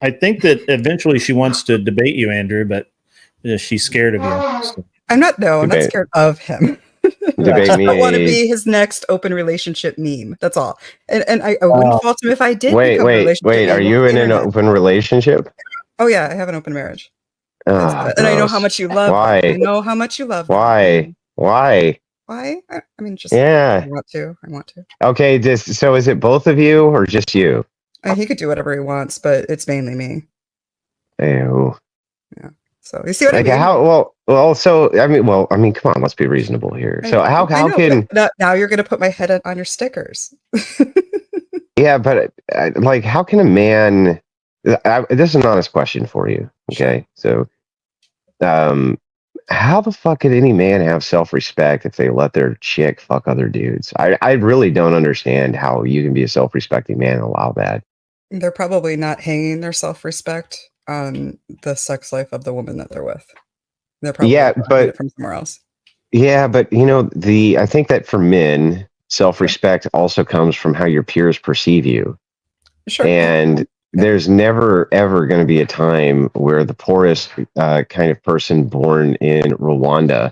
I think that eventually she wants to debate you, Andrew, but she's scared of you. So. I'm not scared of him. Debate I me. don't want to be his next open relationship meme. That's all. And I wouldn't fault him if I did. Wait. Are you in an open relationship? Oh yeah, I have an open marriage. Oh, and I know how much you love. Why? Them. I know how much you love. Why? Them. Why? Why? I mean, just yeah. I want to. Okay, so is it both of you or just you? He could do whatever he wants, but it's mainly me. Ew. Yeah. So you see what I mean? How well? So I mean, come on, let's be reasonable here. So how can now you're going to put my head on your stickers? Yeah, but how can a man? This is an honest question for you. Okay, sure. So, how the fuck could any man have self-respect if they let their chick fuck other dudes? I really don't understand how you can be a self-respecting man and allow that. They're probably not hanging their self-respect on the sex life of the woman that they're with. They're probably but from somewhere else. Yeah, but I think that for men, self-respect also comes from how your peers perceive you. Sure. And there's never ever going to be a time where the poorest kind of person born in Rwanda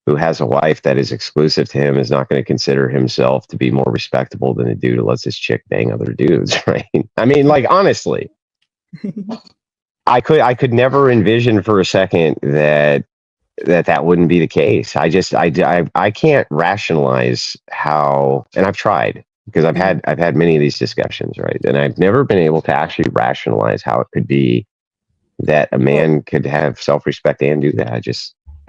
who has a wife that is exclusive to him is not going to consider himself to be more respectable than a dude who lets his chick bang other dudes, right? I mean, honestly, I could never envision for a second that wouldn't be the case. I can't rationalize how, and I've tried because I've had many of these discussions, right? And I've never been able to actually rationalize how it could be that a man could have self-respect and do that.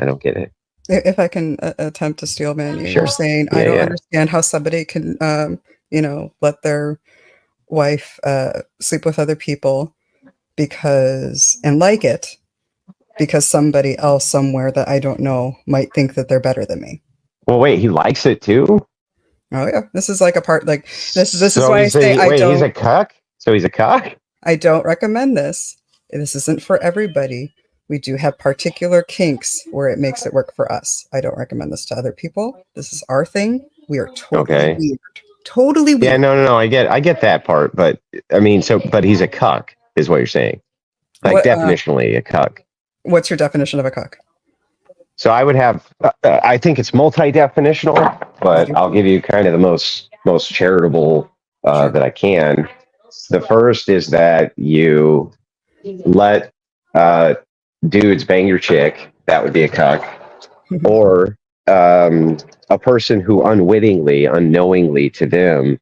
I don't get it. If I can attempt to steel man you, sure. You're saying I don't understand how somebody can, let their wife sleep with other people and like it because somebody else somewhere that I don't know might think that they're better than me. Well, wait, he likes it too? Oh yeah, this is like a part this is why I say I don't. He's a cuck. So he's a cuck. I don't recommend this. This isn't for everybody. We do have particular kinks where it makes it work for us. I don't recommend this to other people. This is our thing. We are totally weird. Totally weird. Yeah, no. I get that part, but I mean, but he's a cuck, is what you're saying. Definitionally a cuck. What's your definition of a cuck? So I would have, I think it's multi-definitional, but I'll give you kind of the most charitable that I can. The first is that you let dudes bang your chick. That would be a cuck. Or a person who unknowingly to them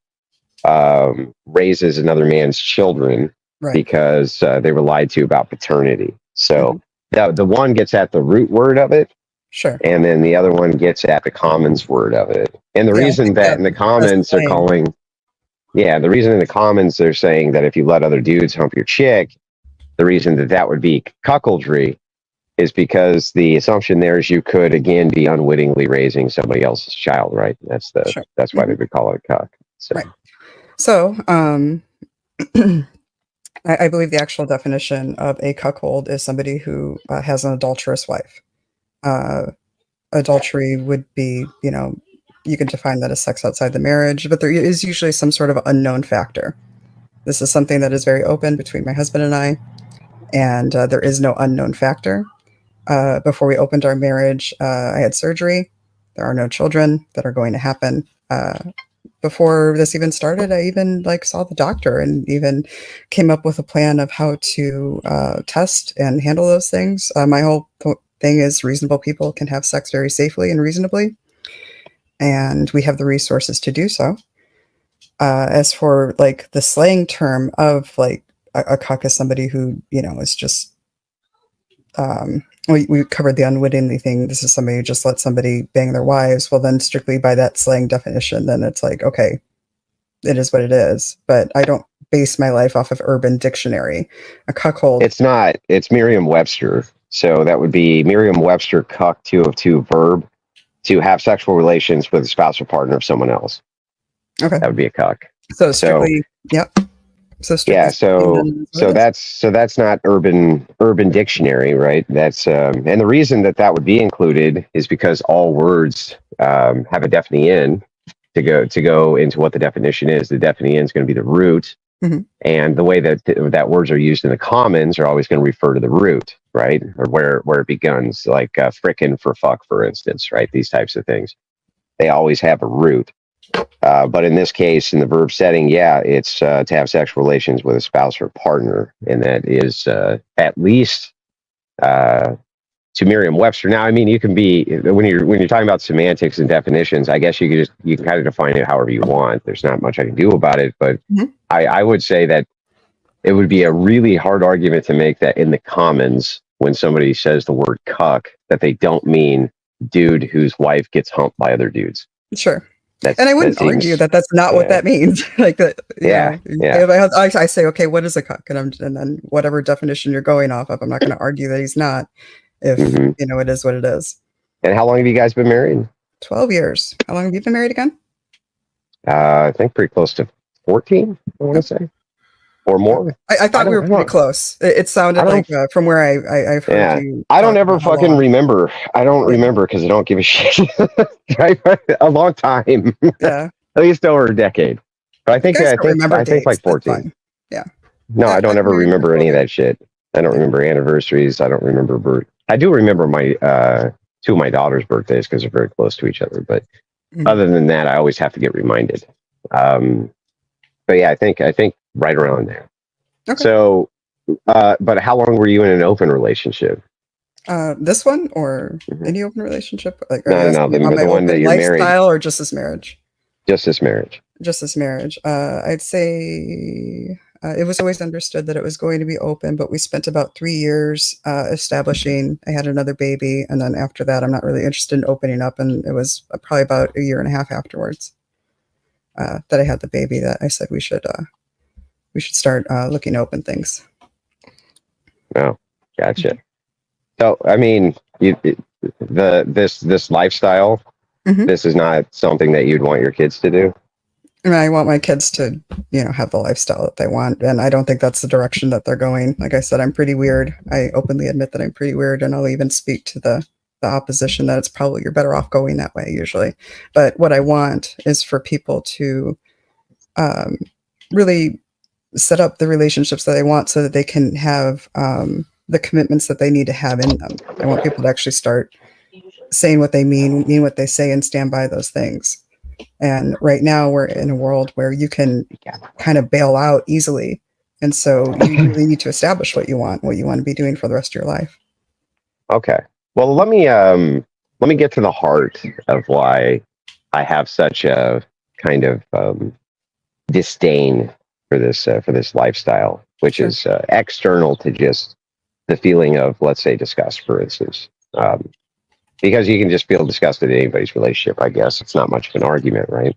raises another man's children because they were lied to about paternity. So the one gets at the root word of it. Sure. And then the other one gets at the commons word of it. And the reason that in the comments they're calling, the reason in the comments they're saying that if you let other dudes hump your chick, the reason that would be cuckoldry is because the assumption there is you could again be unwittingly raising somebody else's child, right? That's why they would call it a cuck. So, right. So I believe the actual definition of a cuckold is somebody who has an adulterous wife. Adultery would be, you can define that as sex outside the marriage, but there is usually some sort of unknown factor. This is something that is very open between my husband and I, and there is no unknown factor. Before we opened our marriage, I had surgery. There are no children that are going to happen. Before this even started, I even saw the doctor and even came up with a plan of how to test and handle those things. My whole thing is reasonable people can have sex very safely and reasonably, and we have the resources to do so. As for the slang term of a cuck is somebody who is just we covered the unwittingly thing. This is somebody who just lets somebody bang their wives. Well, then strictly by that slang definition, then it's okay, it is what it is. But I don't base my life off of Urban Dictionary. A cuckold. It's not. It's Merriam-Webster. So that would be Merriam-Webster cuck 202 verb to have sexual relations with a spouse or partner of someone else. Okay. That would be a cuck. So strictly, yep. So that's not urban dictionary, right? That's and the reason that would be included is because all words have a definite in to go into what the definition is. The definite in is going to be the root Mhm. And the way that words are used in the commons are always going to refer to the root, right? Or where it begins, like frickin' for fuck, for instance, right? These types of things. They always have a root. But in this case, in the verb setting, yeah, it's to have sexual relations with a spouse or partner. And that is at least to Merriam-Webster. Now, I mean, you can be when you're talking about semantics and definitions. I guess you can kind of define it however you want. There's not much I can do about it, but I would say that it would be a really hard argument to make that in the commons when somebody says the word cuck that they don't mean dude whose wife gets humped by other dudes. Sure. And I wouldn't argue that that's not what that means. Like that. Yeah. I say, okay, what is a cuck? And then whatever definition you're going off of, I'm not going to argue that he's not. If it is what it is. And how long have you guys been married? 12 years. How long have you been married again? I think pretty close to 14, I want to say. Or more. I thought we were pretty close. It sounded like from where I've heard you. I don't ever fucking remember. I don't remember because I don't give a shit. A long time. Yeah. At least over a decade. But I think like 14. Yeah. No, I don't ever remember any of that shit. I don't remember anniversaries. I don't remember birth. I do remember my two of my daughter's birthdays because they're very close to each other. But other than that, I always have to get reminded. But yeah, I think right around there. Okay. So, but how long were you in an open relationship? This one or any open relationship? Like, no, the one that you're married. Lifestyle or just this marriage? Just this marriage. Just this marriage. I'd say. It was always understood that it was going to be open, but we spent about 3 years establishing. I had another baby, and then after that, I'm not really interested in opening up. And it was probably about 1.5 years afterwards that I had the baby that I said we should start looking to open things. Oh, gotcha. So, I mean, this lifestyle, this is not something that you'd want your kids to do. And I want my kids to, have the lifestyle that they want. And I don't think that's the direction that they're going. Like I said, I'm pretty weird. I openly admit that I'm pretty weird. And I'll even speak to the opposition that it's probably you're better off going that way usually. But what I want is for people to really set up the relationships that they want so that they can have the commitments that they need to have in them. I want people to actually start saying what they mean what they say, and stand by those things. And right now we're in a world where you can kind of bail out easily. And so you really need to establish what you want to be doing for the rest of your life. Okay. Well, let me get to the heart of why I have such a kind of disdain for this lifestyle, which is external to just the feeling of, let's say, disgust, for instance. Because you can just feel disgusted in anybody's relationship, I guess. It's not much of an argument, right?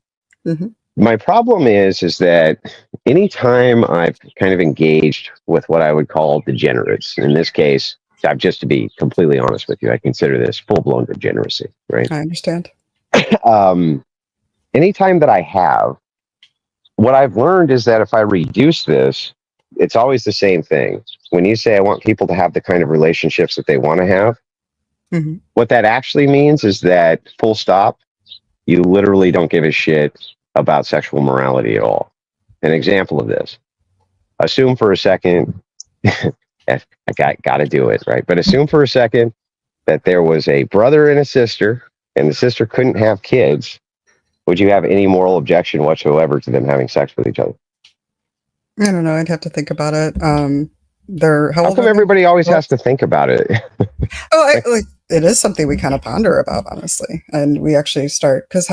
My problem is that anytime I've kind of engaged with what I would call degenerates, in this case, just to be completely honest with you, I consider this full-blown degeneracy, right? I understand. Anytime that I have, what I've learned is that if I reduce this, it's always the same thing. When you say I want people to have the kind of relationships that they want to have, what that actually means is that, full stop, you literally don't give a shit about sexual morality at all. An example of this: assume for a second, I got to do it, right? But assume for a second that there was a brother and a sister, and the sister couldn't have kids. Would you have any moral objection whatsoever to them having sex with each other? I don't know. I'd have to think about it. How come everybody always has to think about it? It is something we kind of ponder about, honestly. And we actually start, because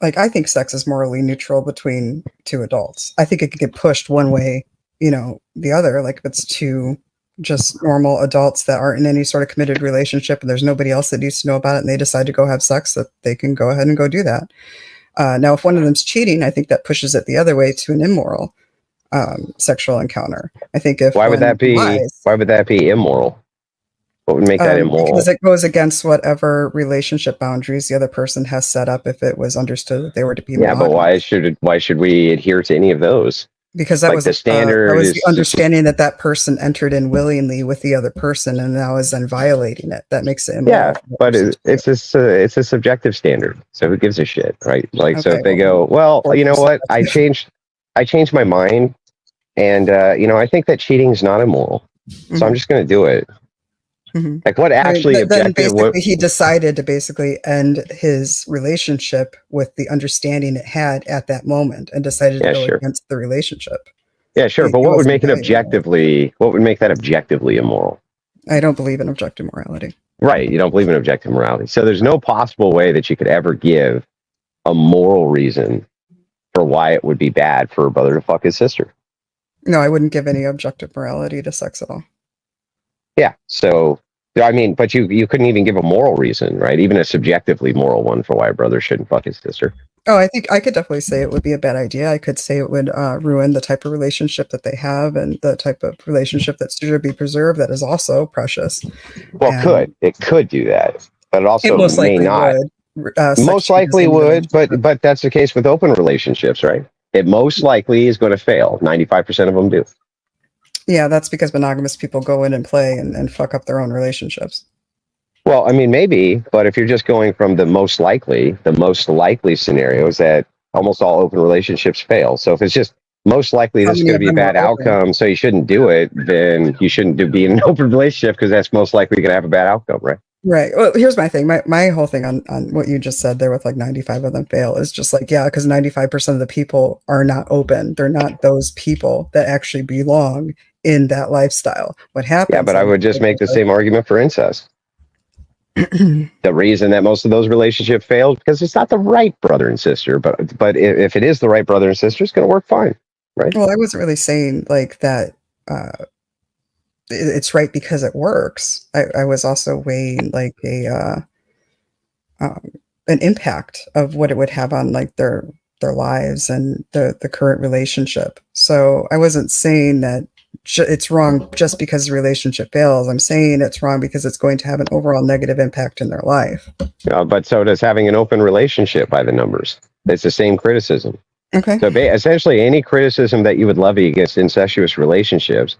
I think sex is morally neutral between two adults. I think it could get pushed one way, the other. Like if it's two just normal adults that aren't in any sort of committed relationship and there's nobody else that needs to know about it and they decide to go have sex, that they can go ahead and go do that. Now, if one of them's cheating, I think that pushes it the other way to an immoral sexual encounter. I think why would that be immoral? What would make that immoral? Because it goes against whatever relationship boundaries the other person has set up. If it was understood that they were to be monogamous. But why should we adhere to any of those? Because that was the standard. That was the understanding that person entered in willingly with the other person, and now is then violating it. That makes it immoral. Yeah, but it's a subjective standard. So who gives a shit, right? So if they go, well, you know what? I changed my mind. And I think that cheating is not immoral, so I'm just going to do it. Mm-hmm. Like, what actually then objective? basically he decided to basically end his relationship with the understanding it had at that moment, and decided to go against the relationship. Yeah, sure. But what would make it objectively? What would make that objectively immoral? I don't believe in objective morality. Right. You don't believe in objective morality. So there's no possible way that you could ever give a moral reason for why it would be bad for a brother to fuck his sister. No, I wouldn't give any objective morality to sex at all. Yeah. So, I mean, but you couldn't even give a moral reason, right? Even a subjectively moral one for why a brother shouldn't fuck his sister. Oh, I think I could definitely say it would be a bad idea. I could say it would ruin the type of relationship that they have, and the type of relationship that should be preserved that is also precious. Well, it could do that, but it also most may not. Most likely would, but that's the case with open relationships, right? It most likely is going to fail. 95% of them do. Yeah, that's because monogamous people go in and play and fuck up their own relationships. Well, I mean, maybe, but if you're just going from the most likely scenario is that almost all open relationships fail. So if it's just most likely this is going to be a bad outcome, so you shouldn't do it, then you shouldn't be in an open relationship because that's most likely going to have a bad outcome, right? Right. Well, here's my thing. My whole thing on what you just said there with like 95 of them fail is just like, yeah, because 95% of the people are not open. They're not those people that actually belong in that lifestyle. What happens? Yeah, but I would just make the same argument for incest. The reason that most of those relationships failed because it's not the right brother and sister, but if it is the right brother and sister, it's going to work fine, right? Well, I wasn't really saying like that. It's right because it works. I was also weighing like an impact of what it would have on like their lives and the current relationship. So I wasn't saying that it's wrong just because the relationship fails. I'm saying it's wrong because it's going to have an overall negative impact in their life. But so does having an open relationship by the numbers. It's the same criticism. Okay. So essentially any criticism that you would levy against incestuous relationships,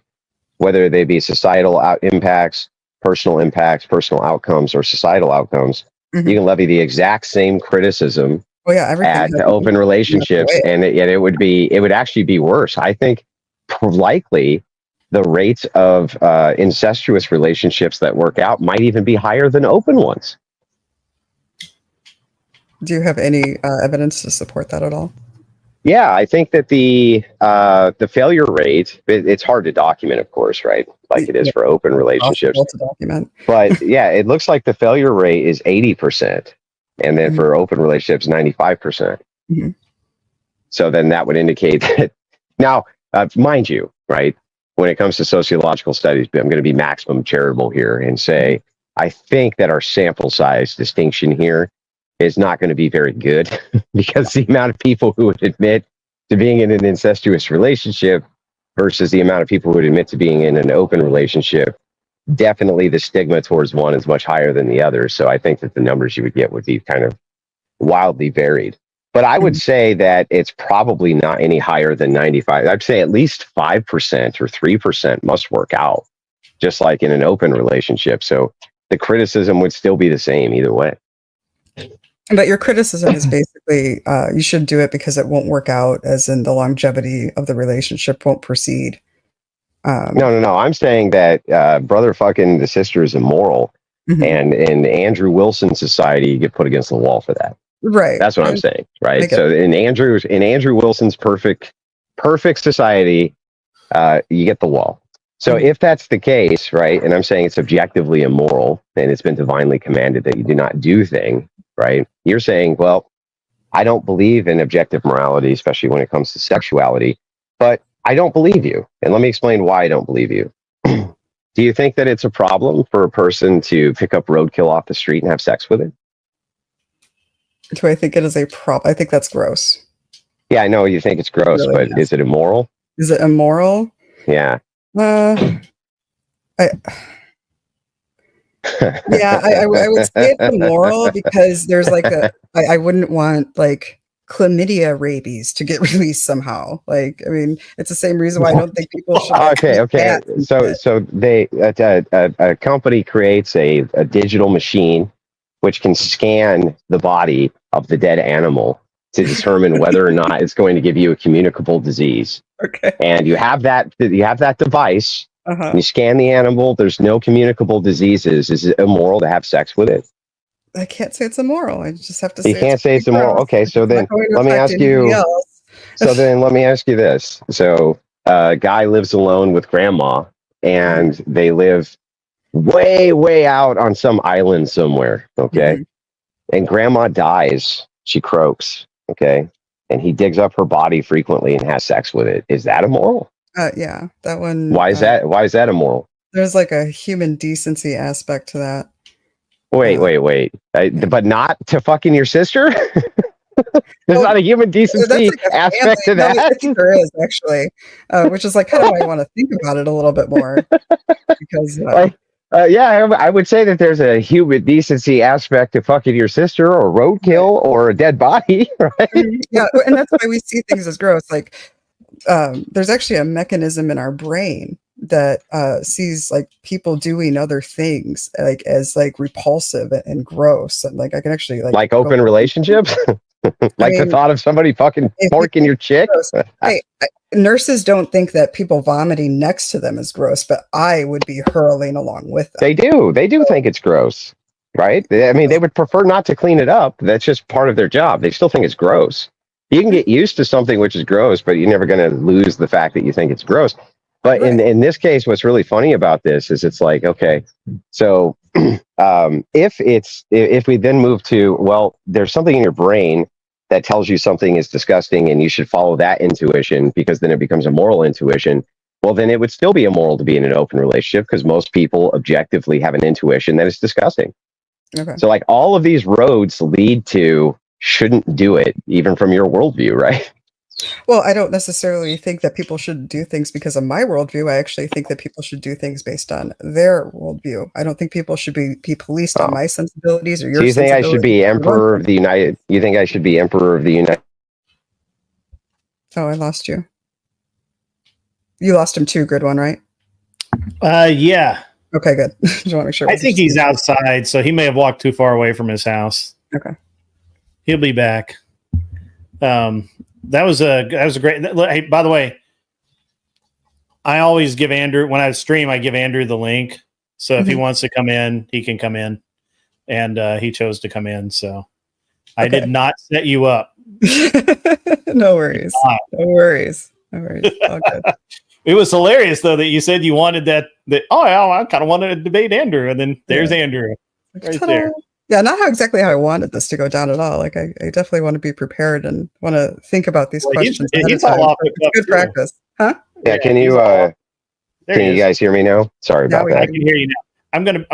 whether they be societal impacts, personal outcomes, or societal outcomes, you can levy the exact same criticism at open relationships, and it would actually be worse. I think likely the rates of incestuous relationships that work out might even be higher than open ones. Do you have any evidence to support that at all? Yeah, I think that the failure rate, it's hard to document, of course, right? Like it is for open relationships. To document. But yeah, it looks like the failure rate is 80%. And then for open relationships, 95%. So then that would indicate that now, mind you, right? When it comes to sociological studies, I'm going to be maximum charitable here and say, I think that our sample size distinction here is not going to be very good because the amount of people who would admit to being in an incestuous relationship versus the amount of people who would admit to being in an open relationship, definitely the stigma towards one is much higher than the other. So I think that the numbers you would get would be kind of wildly varied. But I would say that it's probably not any higher than 95. I'd say at least 5% or 3% must work out, just like in an open relationship. So the criticism would still be the same either way. But your criticism is basically you should do it because it won't work out, as in the longevity of the relationship won't proceed. No. I'm saying that brother fucking the sister is immoral, and in Andrew Wilson's society, you get put against the wall for that. Right. That's what I'm saying. Right. So in Andrew Wilson's perfect society, you get the wall. So if that's the case, right, and I'm saying it's objectively immoral and it's been divinely commanded that you do not do thing, right? You're saying, well, I don't believe in objective morality, especially when it comes to sexuality, but I don't believe you. And let me explain why I don't believe you. Do you think that it's a problem for a person to pick up roadkill off the street and have sex with it? Do I think it is a problem? I think that's gross. Yeah, I know you think it's gross, really, but is it immoral? Is it immoral? Yeah. I would say it's immoral because there's like I wouldn't want like chlamydia rabies to get released somehow. Like, I mean, it's the same reason why I don't think people should. Okay. So they a company creates a digital machine which can scan the body of the dead animal to determine whether or not it's going to give you a communicable disease. Okay. And you have that device. Uh-huh. You scan the animal. There's no communicable diseases. Is it immoral to have sex with it? I can't say it's immoral. I just have to say You can't say it's immoral. gross. Okay, so It's then not going to let me affect ask anybody you. else. So then let me ask you this. So a guy lives alone with grandma, and they live way, way out on some island somewhere. Okay. And grandma dies. She croaks. Okay. And he digs up her body frequently and has sex with it. Is that immoral? Yeah, that one. Why is that? Why is that immoral? There's like a human decency aspect to that. Wait. But not to fucking your sister? There's not a human decency That's like a aspect to family. that. No, I think there is actually, which is like kind of why I want to think about it a little bit more, because yeah, I would say that there's a human decency aspect to fucking your sister, or roadkill, or a dead body, right? yeah, and that's why we see things as gross. Like, there's actually a mechanism in our brain that sees like people doing other things like as like repulsive and gross, and like I can actually like open relationships. The thought of somebody fucking forking your chick. Hey, nurses don't think that people vomiting next to them is gross, but I would be hurling along with them. They do think it's gross, right? I mean, they would prefer not to clean it up. That's just part of their job. They still think it's gross. You can get used to something which is gross, but you're never going to lose the fact that you think it's gross. But in this case, what's really funny about this is it's like, okay, so if we then move to, well, there's something in your brain that tells you something is disgusting and you should follow that intuition, because then it becomes a moral intuition. Well, then it would still be immoral to be in an open relationship, because most people objectively have an intuition that is disgusting. Okay. So like all of these roads lead to shouldn't do it, even from your worldview, right? Well, I don't necessarily think that people should do things because of my worldview. I actually think that people should do things based on their worldview. I don't think people should be policed on my sensibilities or your. So you think I should be emperor of the United? You think I should be emperor of the United? Oh, I lost you. You lost him too, Grid One, right? Yeah. Okay, good. Just want to make sure. I think he's outside, so he may have walked too far away from his house. Okay. He'll be back. That was a great. Hey, by the way, I always give Andrew, when I stream, I give Andrew the link. So if he wants to come in, he can come in, and he chose to come in. So I did not set you up. No worries. No worries. No worries. All good. It was hilarious though that you said you wanted that. I kind of wanted to debate Andrew, and then there's Andrew right there. Yeah, not exactly how I wanted this to go down at all. Like I definitely want to be prepared and want to think about these questions. He's all off it's good practice, huh? Yeah, can you guys hear me now? Sorry about that. I can hear you now. I'm gonna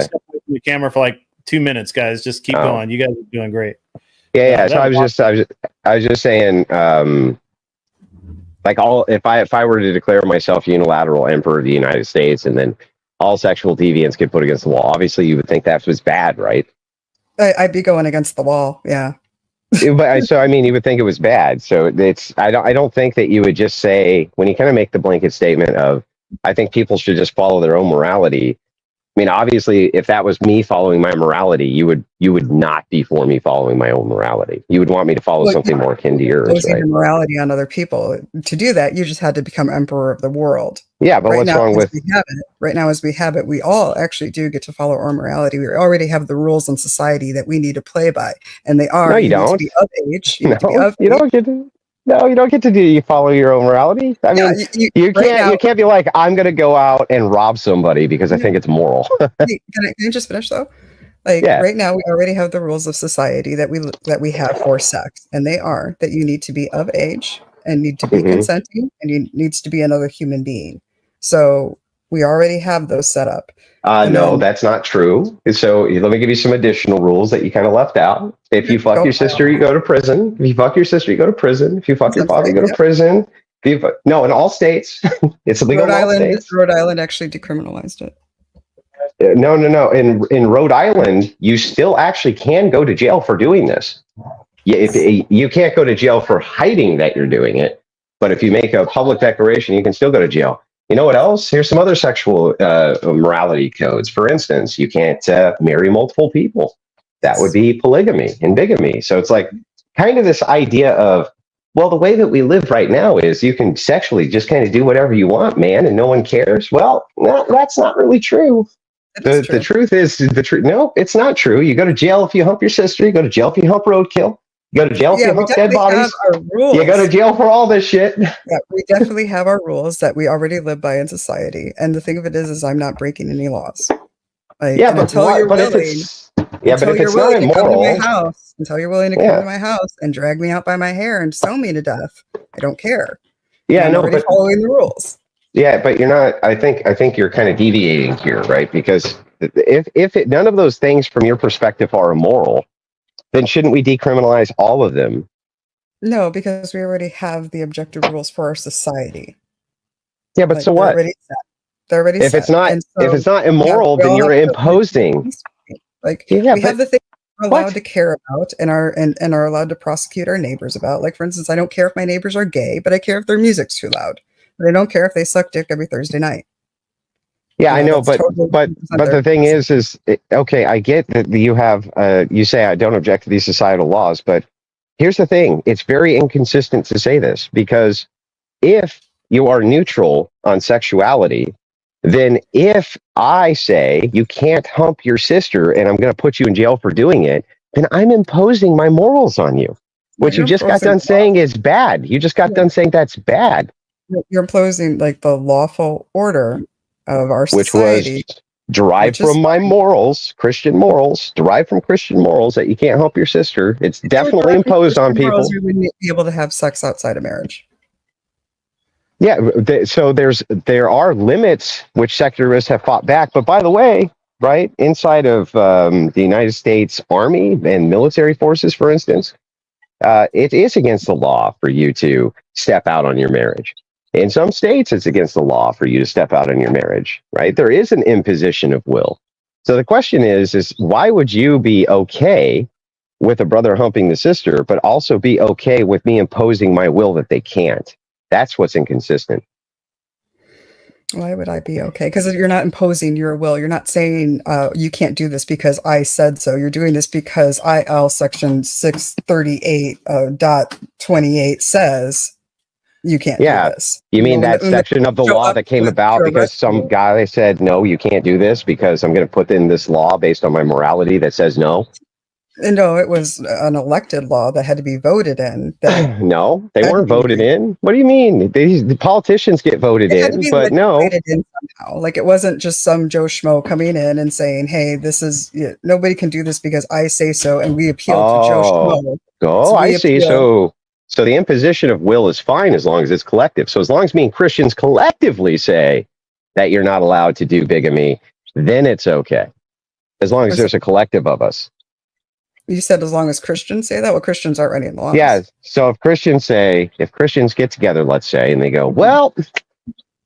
step away from the camera for like 2 minutes, guys. Just keep going. You guys are doing great. Yeah. So I was just saying, if I were to declare myself unilateral emperor of the United States, and then all sexual deviants get put against the wall, obviously you would think that was bad, right? I'd be going against the wall. Yeah. But so I mean, you would think it was bad. So I don't think that you would just say, when you kind of make the blanket statement of, I think people should just follow their own morality. I mean, obviously, if that was me following my morality, you would not be for me following my own morality. You would want me to follow something more akin to yours, right? Your morality on other people. To do that, you just had to become emperor of the world. Yeah, but what's wrong with right now as we have it? We all actually do get to follow our morality. We already have the rules in society that we need to play by, and they are. No, you don't. To be of age. You don't get to. No, you don't get to do. You follow your own morality. I mean, you can't. You can't be like, I'm going to go out and rob somebody because I think it's moral. Can I just finish though? Right now, we already have the rules of society that we have for sex, and they are that you need to be of age and need to be consenting, and you needs to be another human being. So we already have those set up. No, that's not true. So let me give you some additional rules that you kind of left out. If you fuck your sister, you go to prison. If you fuck your sister, you go to prison. If you fuck your father, you go to prison. No, in all states, it's illegal in all states. Rhode Island actually decriminalized it. No. In Rhode Island, you still actually can go to jail for doing this. You can't go to jail for hiding that you're doing it, but if you make a public declaration, you can still go to jail. You know what else? Here's some other sexual morality codes. For instance, you can't marry multiple people. That would be polygamy and bigamy. So it's like kind of this idea of, well, the way that we live right now is you can sexually just kind of do whatever you want, man, and no one cares. Well, no, that's not really true. The truth is the truth. No, it's not true. You go to jail if you hump your sister. You go to jail if you hump roadkill. You go to jail if you hump dead bodies. You go to jail for all this shit. Yeah, we definitely have our rules that we already live by in society. And the thing of it is I'm not breaking any laws. Like, yeah, but until you're willing, but if it's not immoral, until you're willing to come to my house and drag me out by my hair and sew me to death, I don't care. Yeah, I'm already following the rules. Yeah, but you're not. I think you're kind of deviating here, right? Because if none of those things from your perspective are immoral, then shouldn't we decriminalize all of them? No, because we already have the objective rules for our society. Yeah, but so what? They're already if set. If it's not immoral, then you're imposing. Like, we have the things we're allowed to care about and are allowed to prosecute our neighbors about. Like, for instance, I don't care if my neighbors are gay, but I care if their music's too loud. But I don't care if they suck dick every Thursday night. Yeah, I know, but the thing is okay, I get that you have you say I don't object to these societal laws, but here's the thing: it's very inconsistent to say this, because if you are neutral on sexuality, then if I say you can't hump your sister and I'm going to put you in jail for doing it, then I'm imposing my morals on you. What you just got done saying is bad. You just got done saying that's bad. You're imposing like the lawful order of our Which society, was derived from my morals, Christian morals, derived from Christian morals, that you can't hump your sister. It's definitely imposed on people. You wouldn't be able to have sex outside of marriage. Yeah, so there are limits which secularists have fought back. But by the way, right, inside of the United States Army and military forces, for instance, it is against the law for you to step out on your marriage. In some states, it's against the law for you to step out on your marriage, right? There is an imposition of will. So the question is why would you be okay with a brother humping the sister, but also be okay with me imposing my will that they can't? That's what's inconsistent. Why would I be okay? Because you're not imposing your will. You're not saying you can't do this because I said so. You're doing this because IL section 638.28 says you can't do this. You mean that section of the law that came about because some guy said, no, you can't do this because I'm going to put in this law based on my morality that says no? No, it was an elected law that had to be voted in. No, they weren't voted in. What do you mean? The politicians get voted in, but no. In somehow. Like, it wasn't just some Joe Schmo coming in and saying, hey, this is, nobody can do this because I say so, and we appeal to Joe Schmo. Oh, I see. So the imposition of will is fine as long as it's collective. So as long as me and Christians collectively say that you're not allowed to do bigamy, then it's okay. As long as there's a collective of us. You said as long as Christians say that? Well, Christians aren't any laws. Yeah. So if Christians get together, let's say, and they go, well,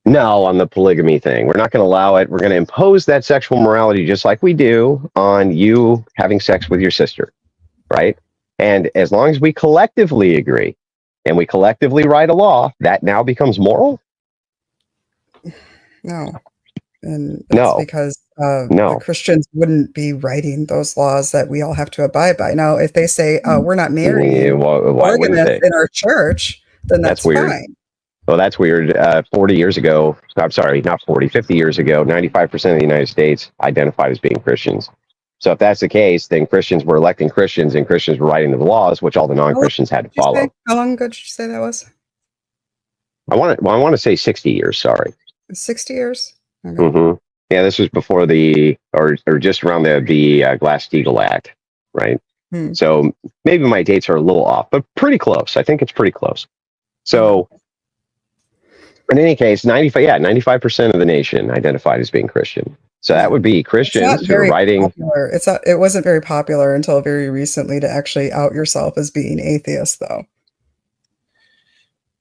no, on the polygamy thing, we're not going to allow it. We're going to impose that sexual morality just like we do on you having sex with your sister. Right. And as long as we collectively agree and we collectively write a law, that now becomes moral? No. And that's because the Christians wouldn't be writing those laws that we all have to abide by. Now, if they say, we're not marrying why wouldn't they? in our church, then that's weird. fine. Well, that's weird. 40 years ago, I'm sorry, not 40, 50 years ago, 95% of the United States identified as being Christians. So if that's the case, then Christians were electing Christians and Christians were writing the laws, which all the non-Christians had to follow. How long ago did you say that was? I want to say 60 years, sorry. 60 years? Okay. Mm-hmm. Yeah, this was before or just around the Glass-Steagall Act, right? So maybe my dates are a little off, but pretty close. I think it's pretty close. So in any case, 95% of the nation identified as being Christian. So that would be Christians who are writing. It wasn't very popular until very recently to actually out yourself as being atheist, though.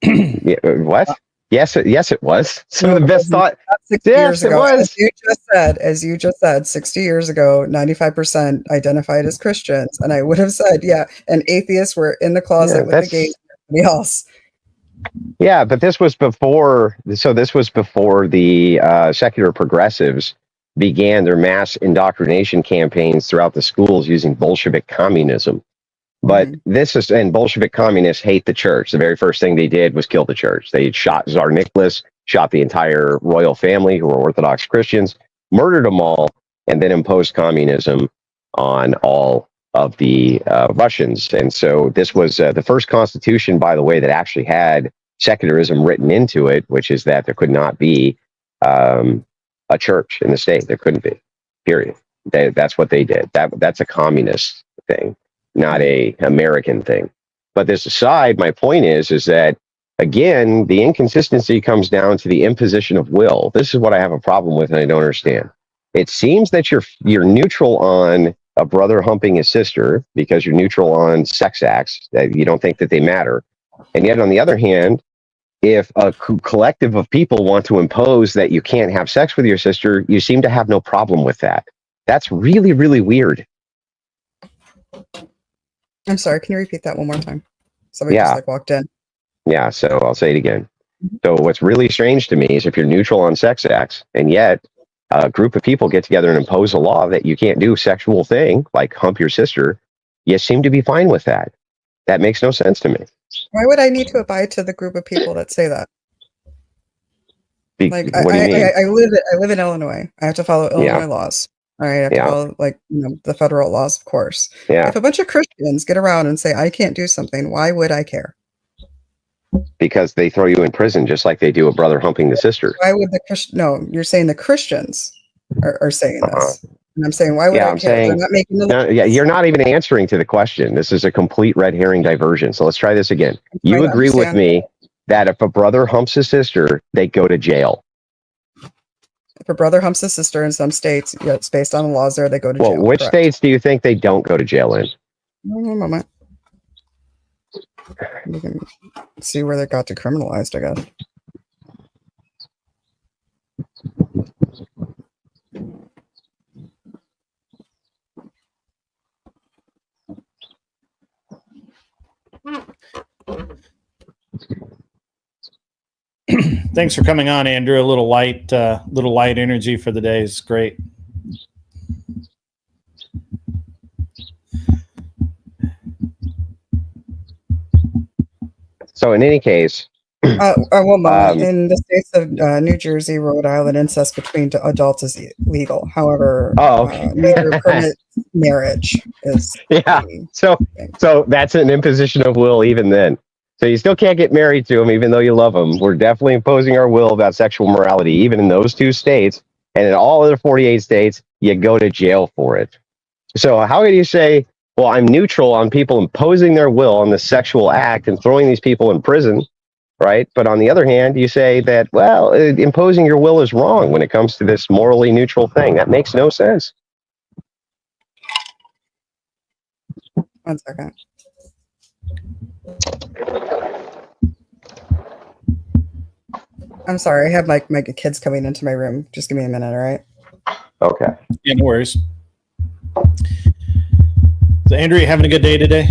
Yeah, what? Yes, it was. Some of the best thought. Yes, it was. As you just said, 60 years ago, 95% identified as Christians, and I would have said, and atheists were in the closet with the gays and everybody else. Yeah, but this was before. So this was before the secular progressives began their mass indoctrination campaigns throughout the schools using Bolshevik communism. But this is, and Bolshevik communists hate the church. The very first thing they did was kill the church. They shot Tsar Nicholas, shot the entire royal family who were Orthodox Christians, murdered them all, and then imposed communism on all of the Russians. And so this was the first constitution, by the way, that actually had secularism written into it, which is that there could not be a church in the state. There couldn't be, period. That's what they did. That's a communist thing, not a American thing. But this aside, my point is that, again, the inconsistency comes down to the imposition of will. This is what I have a problem with, and I don't understand. It seems that you're neutral on a brother humping his sister because you're neutral on sex acts, that you don't think that they matter. And yet, on the other hand, if a collective of people want to impose that you can't have sex with your sister, you seem to have no problem with that. That's really, really weird. I'm sorry, can you repeat that one more time? Somebody just walked in. Yeah, so I'll say it again. So what's really strange to me is if you're neutral on sex acts, and yet a group of people get together and impose a law that you can't do a sexual thing, like hump your sister, you seem to be fine with that. That makes no sense to me. Why would I need to abide to the group of people that say that? Like, what do you mean? I live in Illinois. I have to follow Illinois laws. All right, I have to follow the federal laws, of course. Yeah. If a bunch of Christians get around and say I can't do something, why would I care? Because they throw you in prison just like they do a brother humping the sister. Why would the Christian? No, you're saying the Christians are saying this, and I'm saying why would I care? Saying, they're not making you're not even answering to the question. This is a complete red herring diversion. So let's try this again. You agree with me that if a brother humps his sister, they go to jail. If a brother humps a sister in some states, it's based on the laws there, they go to jail. Well, which states do you think they don't go to jail in? One moment. We can see where they got decriminalized, I guess. Thanks for coming on, Andrew. A little light energy for the day is great. So in any case, one moment. In the states of New Jersey, Rhode Island, incest between adults is legal. However, neither permits marriage. So that's an imposition of will even then. So you still can't get married to them even though you love them. We're definitely imposing our will about sexual morality, even in those 2 states. And in all other 48 states, you go to jail for it. So how can you say, well, I'm neutral on people imposing their will on the sexual act and throwing these people in prison, right? But on the other hand, you say that, well, imposing your will is wrong when it comes to this morally neutral thing. That makes no sense. 1 second. I'm sorry, I have my kids coming into my room. Just give me a minute, all right? Okay. Yeah, no worries. So, Andrew, you having a good day today?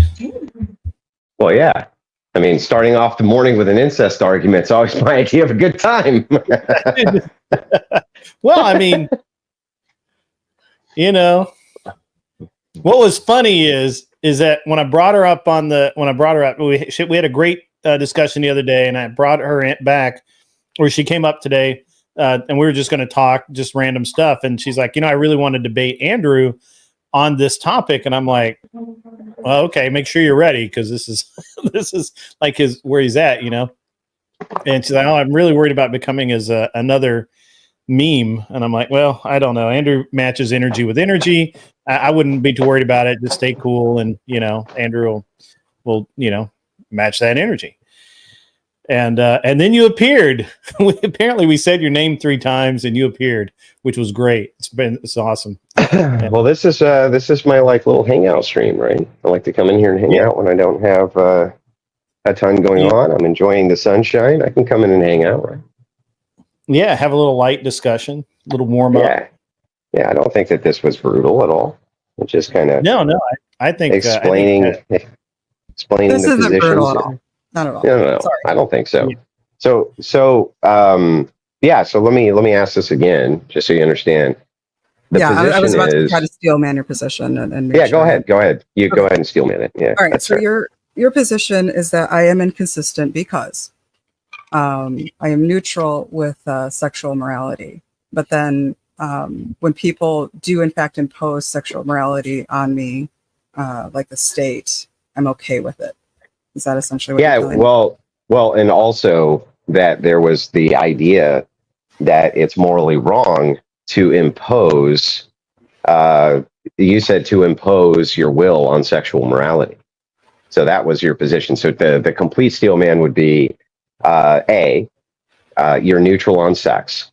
Well, yeah. I mean, starting off the morning with an incest argument is always my idea of a good time. Well, I mean, what was funny is that when I brought her up we had a great discussion the other day, and I brought her back, or she came up today, and we were just going to talk just random stuff, and she's like, I really want to debate Andrew on this topic, and I'm like, well, okay, make sure you're ready, because this is like where he's at, And she's like, oh, I'm really worried about becoming as another meme, and I'm like, well, I don't know. Andrew matches energy with energy. I wouldn't be too worried about it. Just stay cool, and Andrew will match that energy. And then you appeared. We said your name 3 times, and you appeared, which was great. It's awesome. Well, this is my little hangout stream, right? I like to come in here and hang out when I don't have a ton going on. I'm enjoying the sunshine. I can come in and hang out, right? Yeah, have a little light discussion, a little warm up. Yeah, I don't think that this was brutal at all. It's just kind of I think explaining this the isn't positions. Brutal at all. Not at all. No. Sorry. I don't think so. So let me ask this again, just so you understand. The yeah, I was position about to is try to steel man your position and make yeah. sure. Go ahead. You Okay. go ahead and steel man it. Yeah. All right. That's So fair. your position is that I am inconsistent because I am neutral with sexual morality, but then when people do in fact impose sexual morality on me, like the state, I'm okay with it. Is that essentially what Yeah. you're telling me? Well, and also that there was the idea that it's morally wrong to impose. You said to impose your will on sexual morality. So that was your position. So the complete steel man would be you're neutral on sex,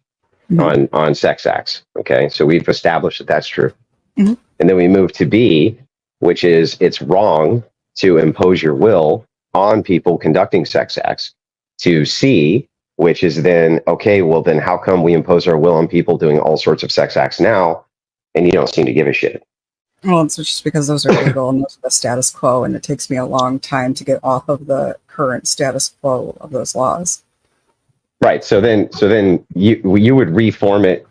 on sex acts. Okay, so we've established that that's true. Mhm. And then we move to B, which is it's wrong to impose your will on people conducting sex acts. To C, which is then okay, well then how come we impose our will on people doing all sorts of sex acts now, and you don't seem to give a shit? Well, it's just because those are legal and those are the status quo, and it takes me a long time to get off of the current status quo of those laws. Right. So then you would reform it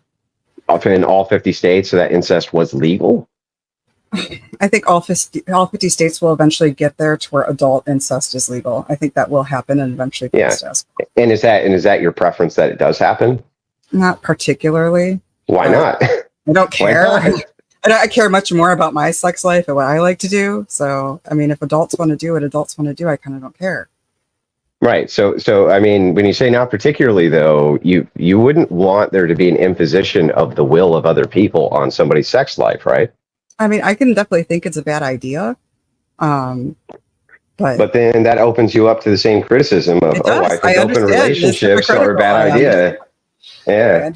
in all 50 states so that incest was legal. I think all 50 states will eventually get there to where adult incest is legal. I think that will happen and eventually Yeah. status quo. And is that your preference that it does happen? Not particularly. Why not? I don't care. Why not? I care much more about my sex life and what I like to do. So, I mean, if adults want to do what adults want to do, I kind of don't care. Right. So I mean, when you say not particularly, though, you wouldn't want there to be an imposition of the will of other people on somebody's sex life, right? I mean, I can definitely think it's a bad idea. But then that opens you up to the same criticism of, oh, I think open relationships are a bad idea. Yeah.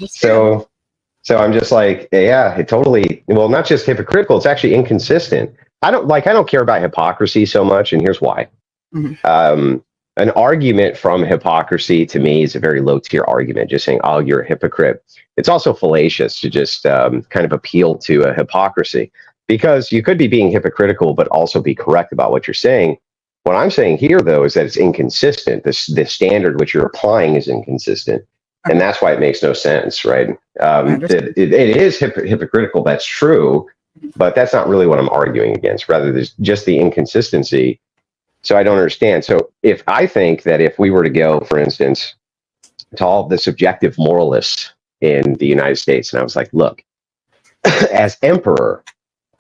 So I'm just like, yeah, it totally, well, not just hypocritical, it's actually inconsistent. I don't care about hypocrisy so much, and here's why. Mm-hmm. An argument from hypocrisy to me is a very low tier argument, just saying, oh, you're a hypocrite. It's also fallacious to just kind of appeal to a hypocrisy, because you could be being hypocritical, but also be correct about what you're saying. What I'm saying here, though, is that it's inconsistent. The standard which you're applying is inconsistent. Okay. And that's why it makes no sense, right? It is hypocritical, that's true, but that's not really what I'm arguing against. Rather, there's just the inconsistency. So I don't understand. So if I think that if we were to go, for instance, to all the subjective moralists in the United States, and I was like, look, as emperor,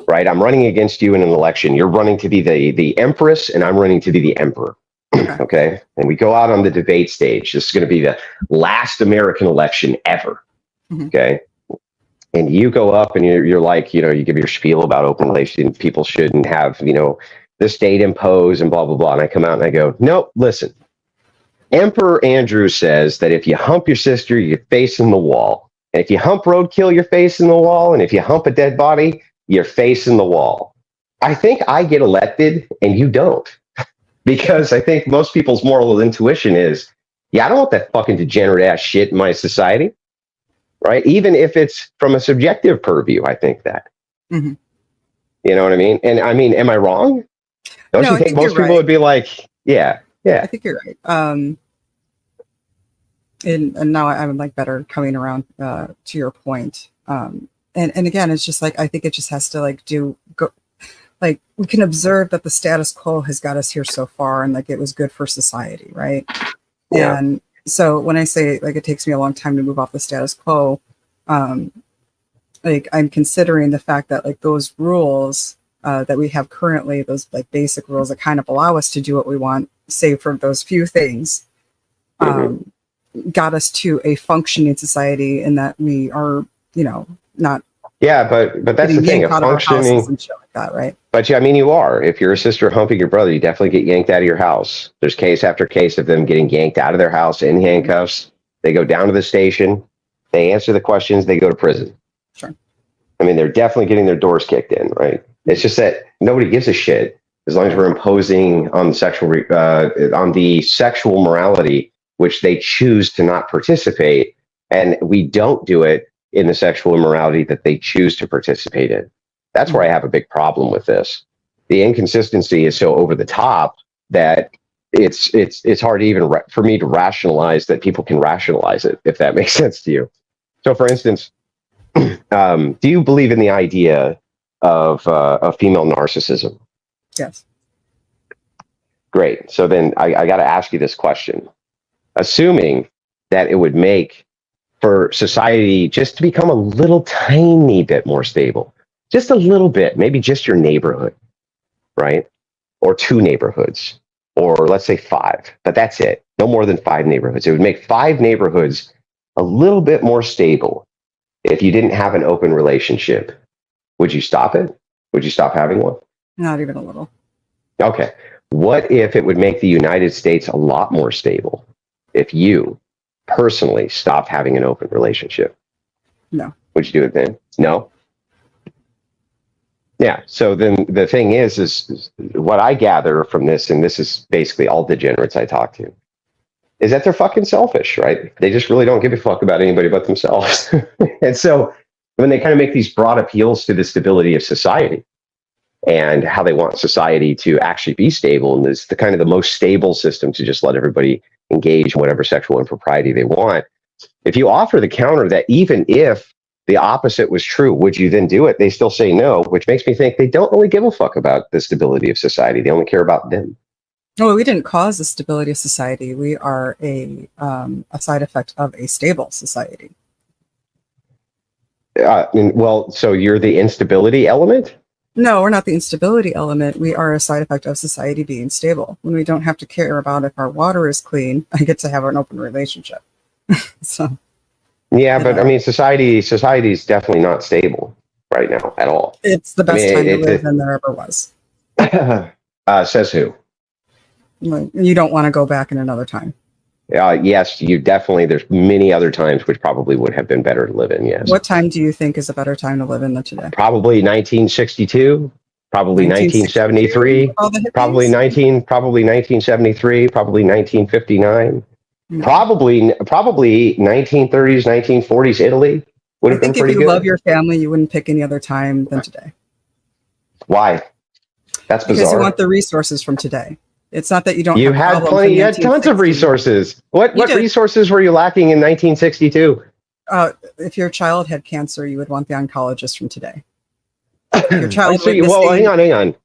right, I'm running against you in an election. You're running to be the empress, and I'm running to be the emperor. Okay. And we go out on the debate stage. This is going to be the last American election ever. Mm-hmm. Okay. And you go up and you're like, you give your spiel about open relations. People shouldn't have, the state impose and blah, blah, blah. And I come out and I go, nope, listen. Emperor Andrew says that if you hump your sister, you're facing the wall. And if you hump roadkill, you're facing the wall. And if you hump a dead body, you're facing the wall. I think I get elected and you don't. Because I think most people's moral intuition is, yeah, I don't want that fucking degenerate ass shit in my society, right? Even if it's from a subjective purview, I think that. Mm-hmm. You know what I mean? And I mean, am I wrong? Don't you think most people would be like, yeah. I think you're right. And now I'm like better coming around to your point. And again, it's just like, I think it just has to go. Like, we can observe that the status quo has got us here so far, and like it was good for society, right? Yeah. And so when I say like it takes me a long time to move off the status quo, like I'm considering the fact that like those rules that we have currently, those like basic rules that kind of allow us to do what we want, save for those few things, got us to a functioning society, in that we are, not. Yeah, but that's the thing. A functioning and shit like that, right? But yeah, I mean, you are. If your sister humping your brother, you definitely get yanked out of your house. There's case after case of them getting yanked out of their house in handcuffs. They go down to the station. They answer the questions. They go to prison. Sure. I mean, they're definitely getting their doors kicked in, right? It's just that nobody gives a shit as long as we're imposing on the sexual morality, which they choose to not participate, and we don't do it in the sexual immorality that they choose to participate in. That's where I have a big problem with this. The inconsistency is so over the top that it's hard to even for me to rationalize that people can rationalize it, if that makes sense to you. So, for instance, Do you believe in the idea of female narcissism? Yes. Great. So then I got to ask you this question. Assuming that it would make for society just to become a little tiny bit more stable, just a little bit, maybe just your neighborhood, right? Or 2 neighborhoods, or let's say 5, but that's it. No more than 5 neighborhoods. It would make 5 neighborhoods a little bit more stable if you didn't have an open relationship. Would you stop it? Would you stop having one? Not even a little. Okay. What if it would make the United States a lot more stable if you personally stopped having an open relationship? No. Would you do it then? No? Yeah. So then the thing is what I gather from this, and this is basically all degenerates I talk to, is that they're fucking selfish, right? They just really don't give a fuck about anybody but themselves. And so when they kind of make these broad appeals to the stability of society and how they want society to actually be stable, and this the kind of the most stable system to just let everybody engage in whatever sexual impropriety they want. If you offer the counter that even if the opposite was true, would you then do it? They still say no, which makes me think they don't really give a fuck about the stability of society. They only care about them. No, we didn't cause the stability of society. We are a side effect of a stable society. Well, so you're the instability element? No, we're not the instability element. We are a side effect of society being stable. When we don't have to care about if our water is clean, I get to have an open relationship. So. Yeah, but I mean, society is definitely not stable right now at all. It's the best time to live than there ever was. Says who? You don't want to go back in another time. Yes, you definitely. There's many other times which probably would have been better to live in. Yes. What time do you think is a better time to live in than today? Probably 1962. Probably 1973. Probably 1973. Probably 1959. No. Probably 1930s, 1940s Italy would have been pretty good. If you love your family, you wouldn't pick any other time than today. Why? That's bizarre. Because you want the resources from today. It's not that you don't. You had plenty. You had tons of resources. What resources were you lacking in 1962? If your child had cancer, you would want the oncologist from today. If your child hang on.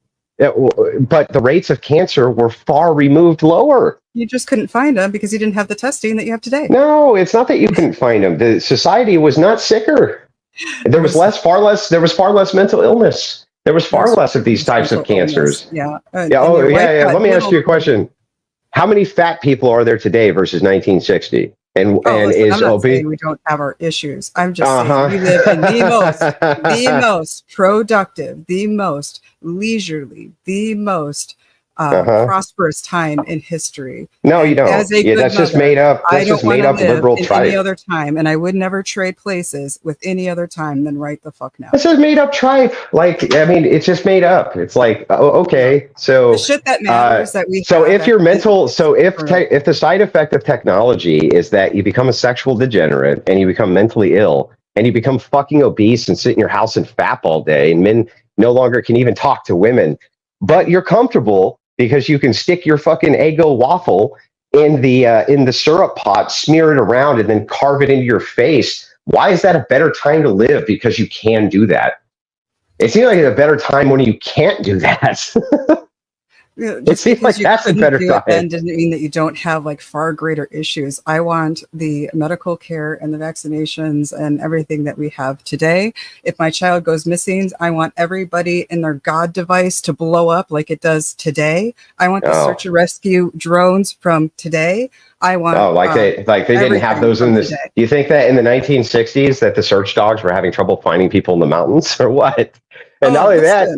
But the rates of cancer were far removed lower. You just couldn't find them because you didn't have the testing that you have today. No, it's not that you couldn't find them. The society was not sicker. There was far less mental illness. There was far less of these types of cancers. Yeah. Yeah. Let me ask you a question. How many fat people are there today versus 1960? And is obese? We don't have our issues. I'm just saying we live in the most productive, the most leisurely, the most prosperous time in history. No, you don't. That's just made up. That's just made up liberal tripe. Any other time, and I would never trade places with any other time than right the fuck now. This is made up tripe. Like, I mean, it's just made up. It's like, okay, so the shit that matters that we. So if you're mental, so if the side effect of technology is that you become a sexual degenerate and you become mentally ill and you become fucking obese and sit in your house and fap all day, and men no longer can even talk to women, but you're comfortable because you can stick your fucking Eggo waffle in the syrup pot, smear it around, and then carve it into your face. Why is that a better time to live? Because you can do that. It seems like it's a better time when you can't do that. It seems like that's a better time. Then doesn't mean that you don't have like far greater issues. I want the medical care and the vaccinations and everything that we have today. If my child goes missing, I want everybody in their God device to blow up like it does today. I want the search and rescue drones from today. I want they didn't have those in this. Do you think that in the 1960s that the search dogs were having trouble finding people in the mountains or what? And not only that,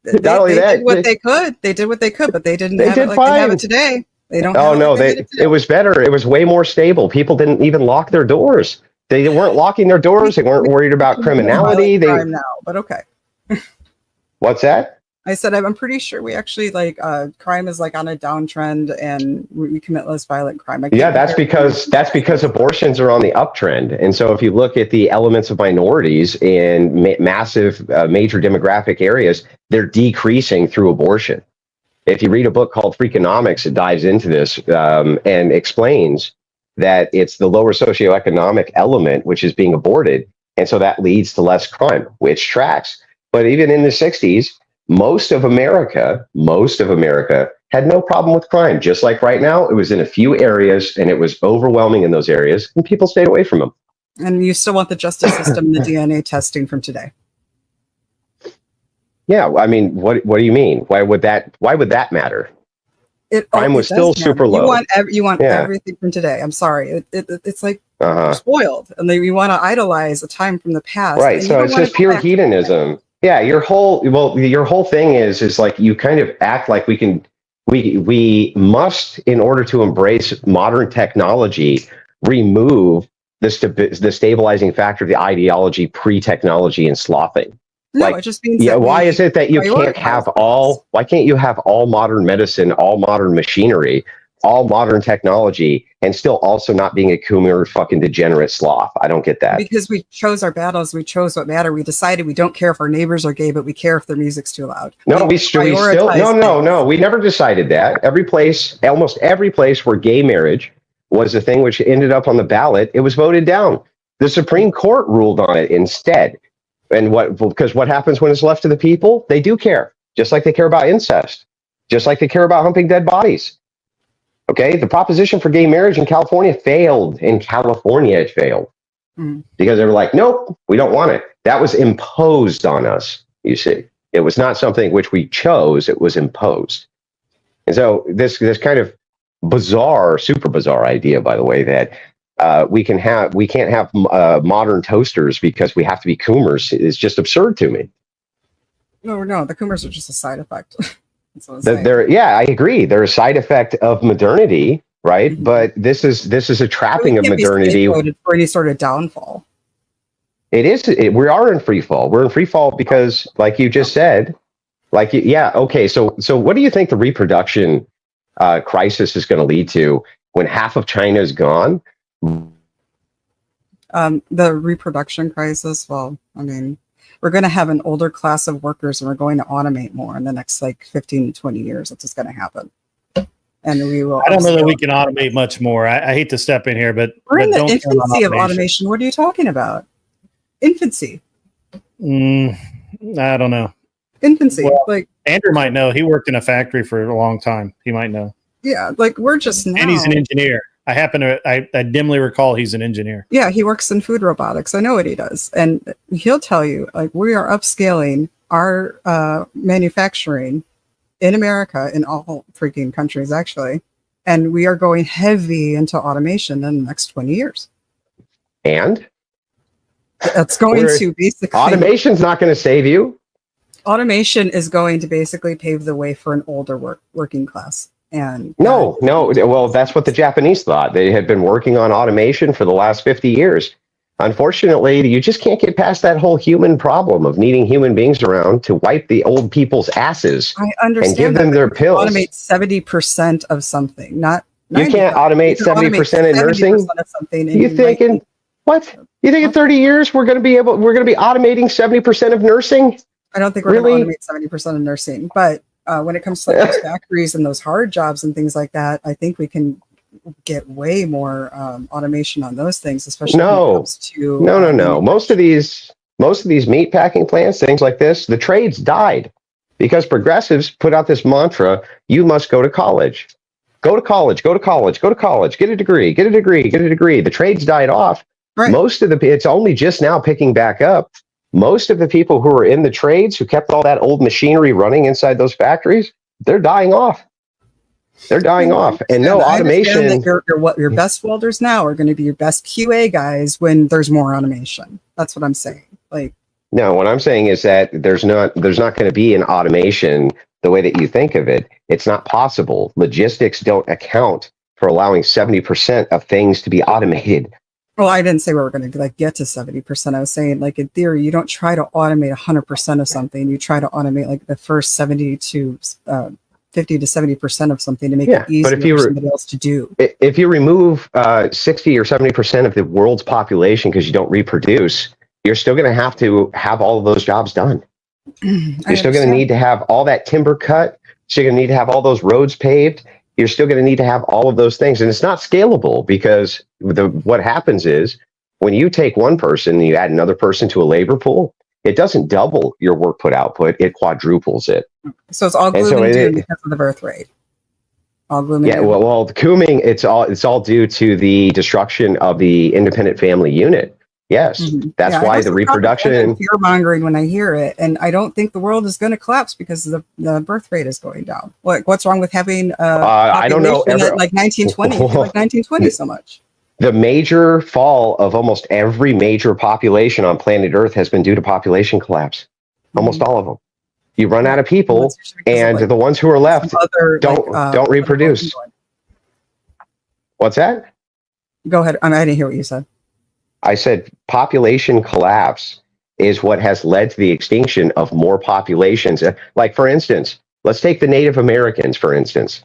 they did what they could. They did what they could, but they didn't have it like they have it today. They don't. Oh no, it was better. It was way more stable. People didn't even lock their doors. They weren't locking their doors. They weren't worried about criminality. Crime now, but okay. What's that? I said I'm pretty sure we actually crime is like on a downtrend and we commit less violent crime. Yeah, that's because abortions are on the uptrend. And so if you look at the elements of minorities in massive major demographic areas, they're decreasing through abortion. If you read a book called Freakonomics, it dives into this and explains that it's the lower socioeconomic element which is being aborted And so that leads to less crime, which tracks. But even in the 60s, most of America had no problem with crime. Just like right now, it was in a few areas and it was overwhelming in those areas and people stayed away from them. And you still want the justice system, the DNA testing from today. Yeah, I mean, what do you mean? Why would that matter? Crime was still super low. You want everything from today. I'm sorry. It's like you're spoiled, and you want to idolize a time from the past. Right. So it's just pure hedonism. Yeah. Your whole thing is like you kind of act like we must, in order to embrace modern technology, remove the stabilizing factor of the ideology pre-technology and slothing. No, it just means why is it that you can't have why can't you have all modern medicine, all modern machinery, all modern technology, and still also not being a Coomer fucking degenerate sloth? I don't get that. Because we chose our battles, we chose what mattered. We decided we don't care if our neighbors are gay, but we care if their music's too loud. No, we still no. We never decided that. Almost every place where gay marriage was a thing which ended up on the ballot, it was voted down. The Supreme Court ruled on it instead. And because what happens when it's left to the people? They do care, just like they care about incest, just like they care about humping dead bodies. Okay, the proposition for gay marriage in California failed. In California, it failed because they were like, nope, we don't want it. That was imposed on us. You see, it was not something which we chose; it was imposed. And so this kind of bizarre, super bizarre idea, by the way, that we can't have modern toasters because we have to be Coomers is just absurd to me. No, the Coomers are just a side effect. I agree. They're a side effect of modernity, right? Mm-hmm. But this is a trapping of modernity for any sort of downfall. It is. We are in free fall. We're in free fall because, like you just said, okay. So what do you think the reproduction crisis is going to lead to when half of China is gone? The reproduction crisis. Well, I mean, we're going to have an older class of workers and we're going to automate more in the next 15 to 20 years. That's just going to happen. And we will. I don't know that we can automate much more. I hate to step in here, but we're in the infancy of automation. What are you talking about? Infancy. I don't know. Infancy. Well, Andrew might know. He worked in a factory for a long time. He might know. Yeah, we're just now. And he's an engineer. I dimly recall he's an engineer. Yeah, he works in food robotics. I know what he does. And he'll tell you, we are upscaling our manufacturing in America, in all freaking countries, actually. And we are going heavy into automation in the next 20 years. And? That's going to basically... Automation's not going to save you. Automation is going to basically pave the way for an older working class. And no. Well, that's what the Japanese thought. They had been working on automation for the last 50 years. Unfortunately, you just can't get past that whole human problem of needing human beings around to wipe the old people's asses. I understand and give them their pills. Automate 70% of something, not 90%. You can't automate 70% in nursing. Of something you thinking what? You think in 30 years we're going to be automating 70% of nursing? I don't think we're going to automate 70% of nursing, but when it comes to those factories and those hard jobs and things like that, I think we can get way more automation on those things, especially when it comes to no. Most of these meat packing plants, things like this, the trades died because progressives put out this mantra: you must go to college. Go to college, go to college, go to college, get a degree, get a degree, get a degree. The trades died off. Right. It's only just now picking back up. Most of the people who are in the trades, who kept all that old machinery running inside those factories, they're dying off. They're dying off. And no automation. That your best welders now are going to be your best QA guys when there's more automation. That's what I'm saying. No, what I'm saying is that there's not going to be an automation the way that you think of it. It's not possible. Logistics don't account for allowing 70% of things to be automated. Well, I didn't say we were going to get to 70%. I was saying, in theory, you don't try to automate 100% of something. You try to automate the first 70 to 50 to 70% of something to make it easier for somebody else to do. If you remove 60 or 70% of the world's population because you don't reproduce, you're still going to have all of those jobs done. You're still going to need to have all that timber cut. So you're going to need to have all those roads paved. You're still going to need to have all of those things. And it's not scalable because what happens is When you take one person and you add another person to a labor pool, it doesn't double your work put output, it quadruples it. So it's all And gloom so and doom because of the birth rate. All gloom and yeah, doom. well, the cooming, it's all due to the destruction of the independent family unit. Yes, that's why the reproduction. Fear mongering when I hear it, and I don't think the world is going to collapse because the birth rate is going down. Like, what's wrong with having I don't know. at like 1920? You like 1920 so much. The major fall of almost every major population on planet Earth has been due to population collapse. Almost all of them. You run out of people, and the ones who are left don't reproduce. What's that? Go ahead. I didn't hear what you said. I said population collapse is what has led to the extinction of more populations. Like, for instance, let's take the Native Americans, for instance.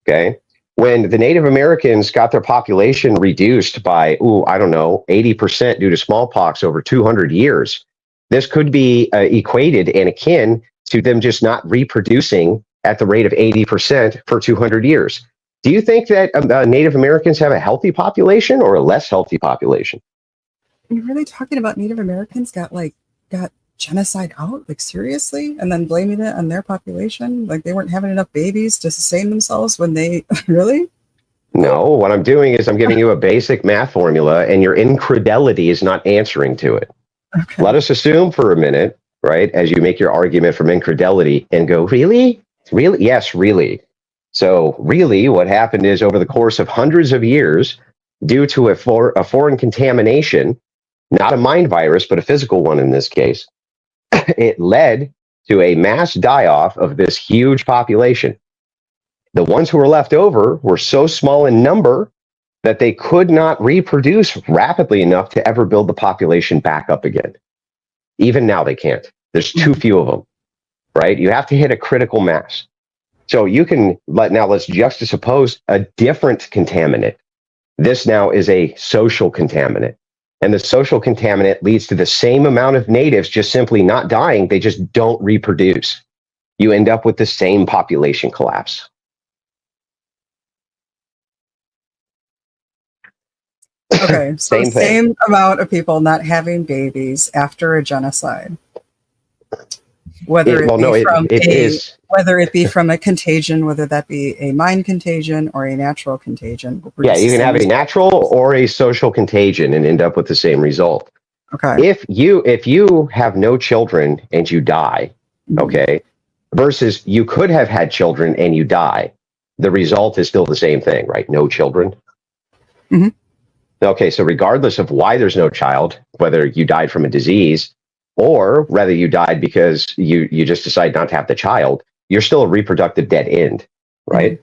Okay. When the Native Americans got their population reduced by, 80% due to smallpox over 200 years, this could be equated and akin to them just not reproducing at the rate of 80% for 200 years. Do you think that Native Americans have a healthy population or a less healthy population? You're really talking about Native Americans got genocide out? Like, seriously? And then blaming it on their population? Like, they weren't having enough babies to sustain themselves when they really? No, what I'm doing is I'm giving you a basic math formula, and your incredulity is not answering to it. Okay. Let us assume for a minute, right, as you make your argument from incredulity and go, really? Really? Yes, really. So really what happened is over the course of hundreds of years, due to a foreign contamination, not a mind virus, but a physical one in this case, it led to a mass die-off of this huge population. The ones who were left over were so small in number that they could not reproduce rapidly enough to ever build the population back up again. Even now they can't. There's too few of them, right? You have to hit a critical mass. So you can, let's juxtapose a different contaminant. This now is a social contaminant. And the social contaminant leads to the same amount of natives just simply not dying. They just don't reproduce. You end up with the same population collapse. Okay, so same amount of people not having babies after a genocide. Whether it be from a contagion, whether that be a mind contagion or a natural contagion. Yeah, you can have a natural or a social contagion and end up with the same result. Okay. If you have no children and you die, okay, versus you could have had children and you die, the result is still the same thing, right? No children. Mm-hmm. Okay, so regardless of why there's no child, whether you died from a disease or whether you died because you just decide not to have the child, you're still a reproductive dead end, right? Mm-hmm.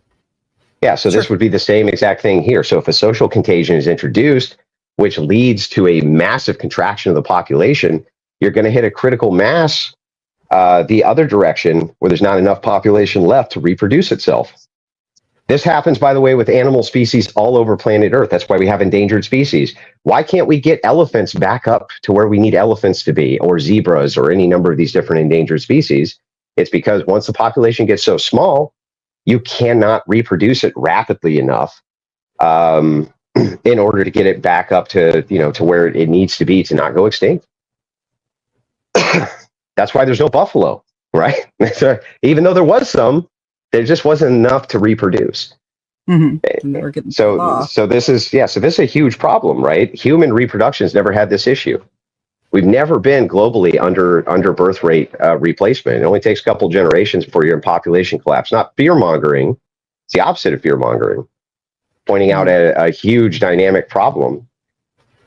Yeah, so this would be the same exact thing here. So if a social contagion is introduced, which leads to a massive contraction of the population, you're going to hit a critical mass the other direction where there's not enough population left to reproduce itself. This happens, by the way, with animal species all over planet Earth. That's why we have endangered species. Why can't we get elephants back up to where we need elephants to be, or zebras, or any number of these different endangered species? It's because once the population gets so small, you cannot reproduce it rapidly enough in order to get it back up to, to where it needs to be to not go extinct. That's why there's no buffalo, right? Even though there was some, there just wasn't enough to reproduce. Mm-hmm. So this is a huge problem, right? Human reproduction has never had this issue. We've never been globally under birth rate replacement. It only takes a couple generations before you're in population collapse. Not fear mongering; it's the opposite of fear mongering. Pointing out a huge dynamic problem.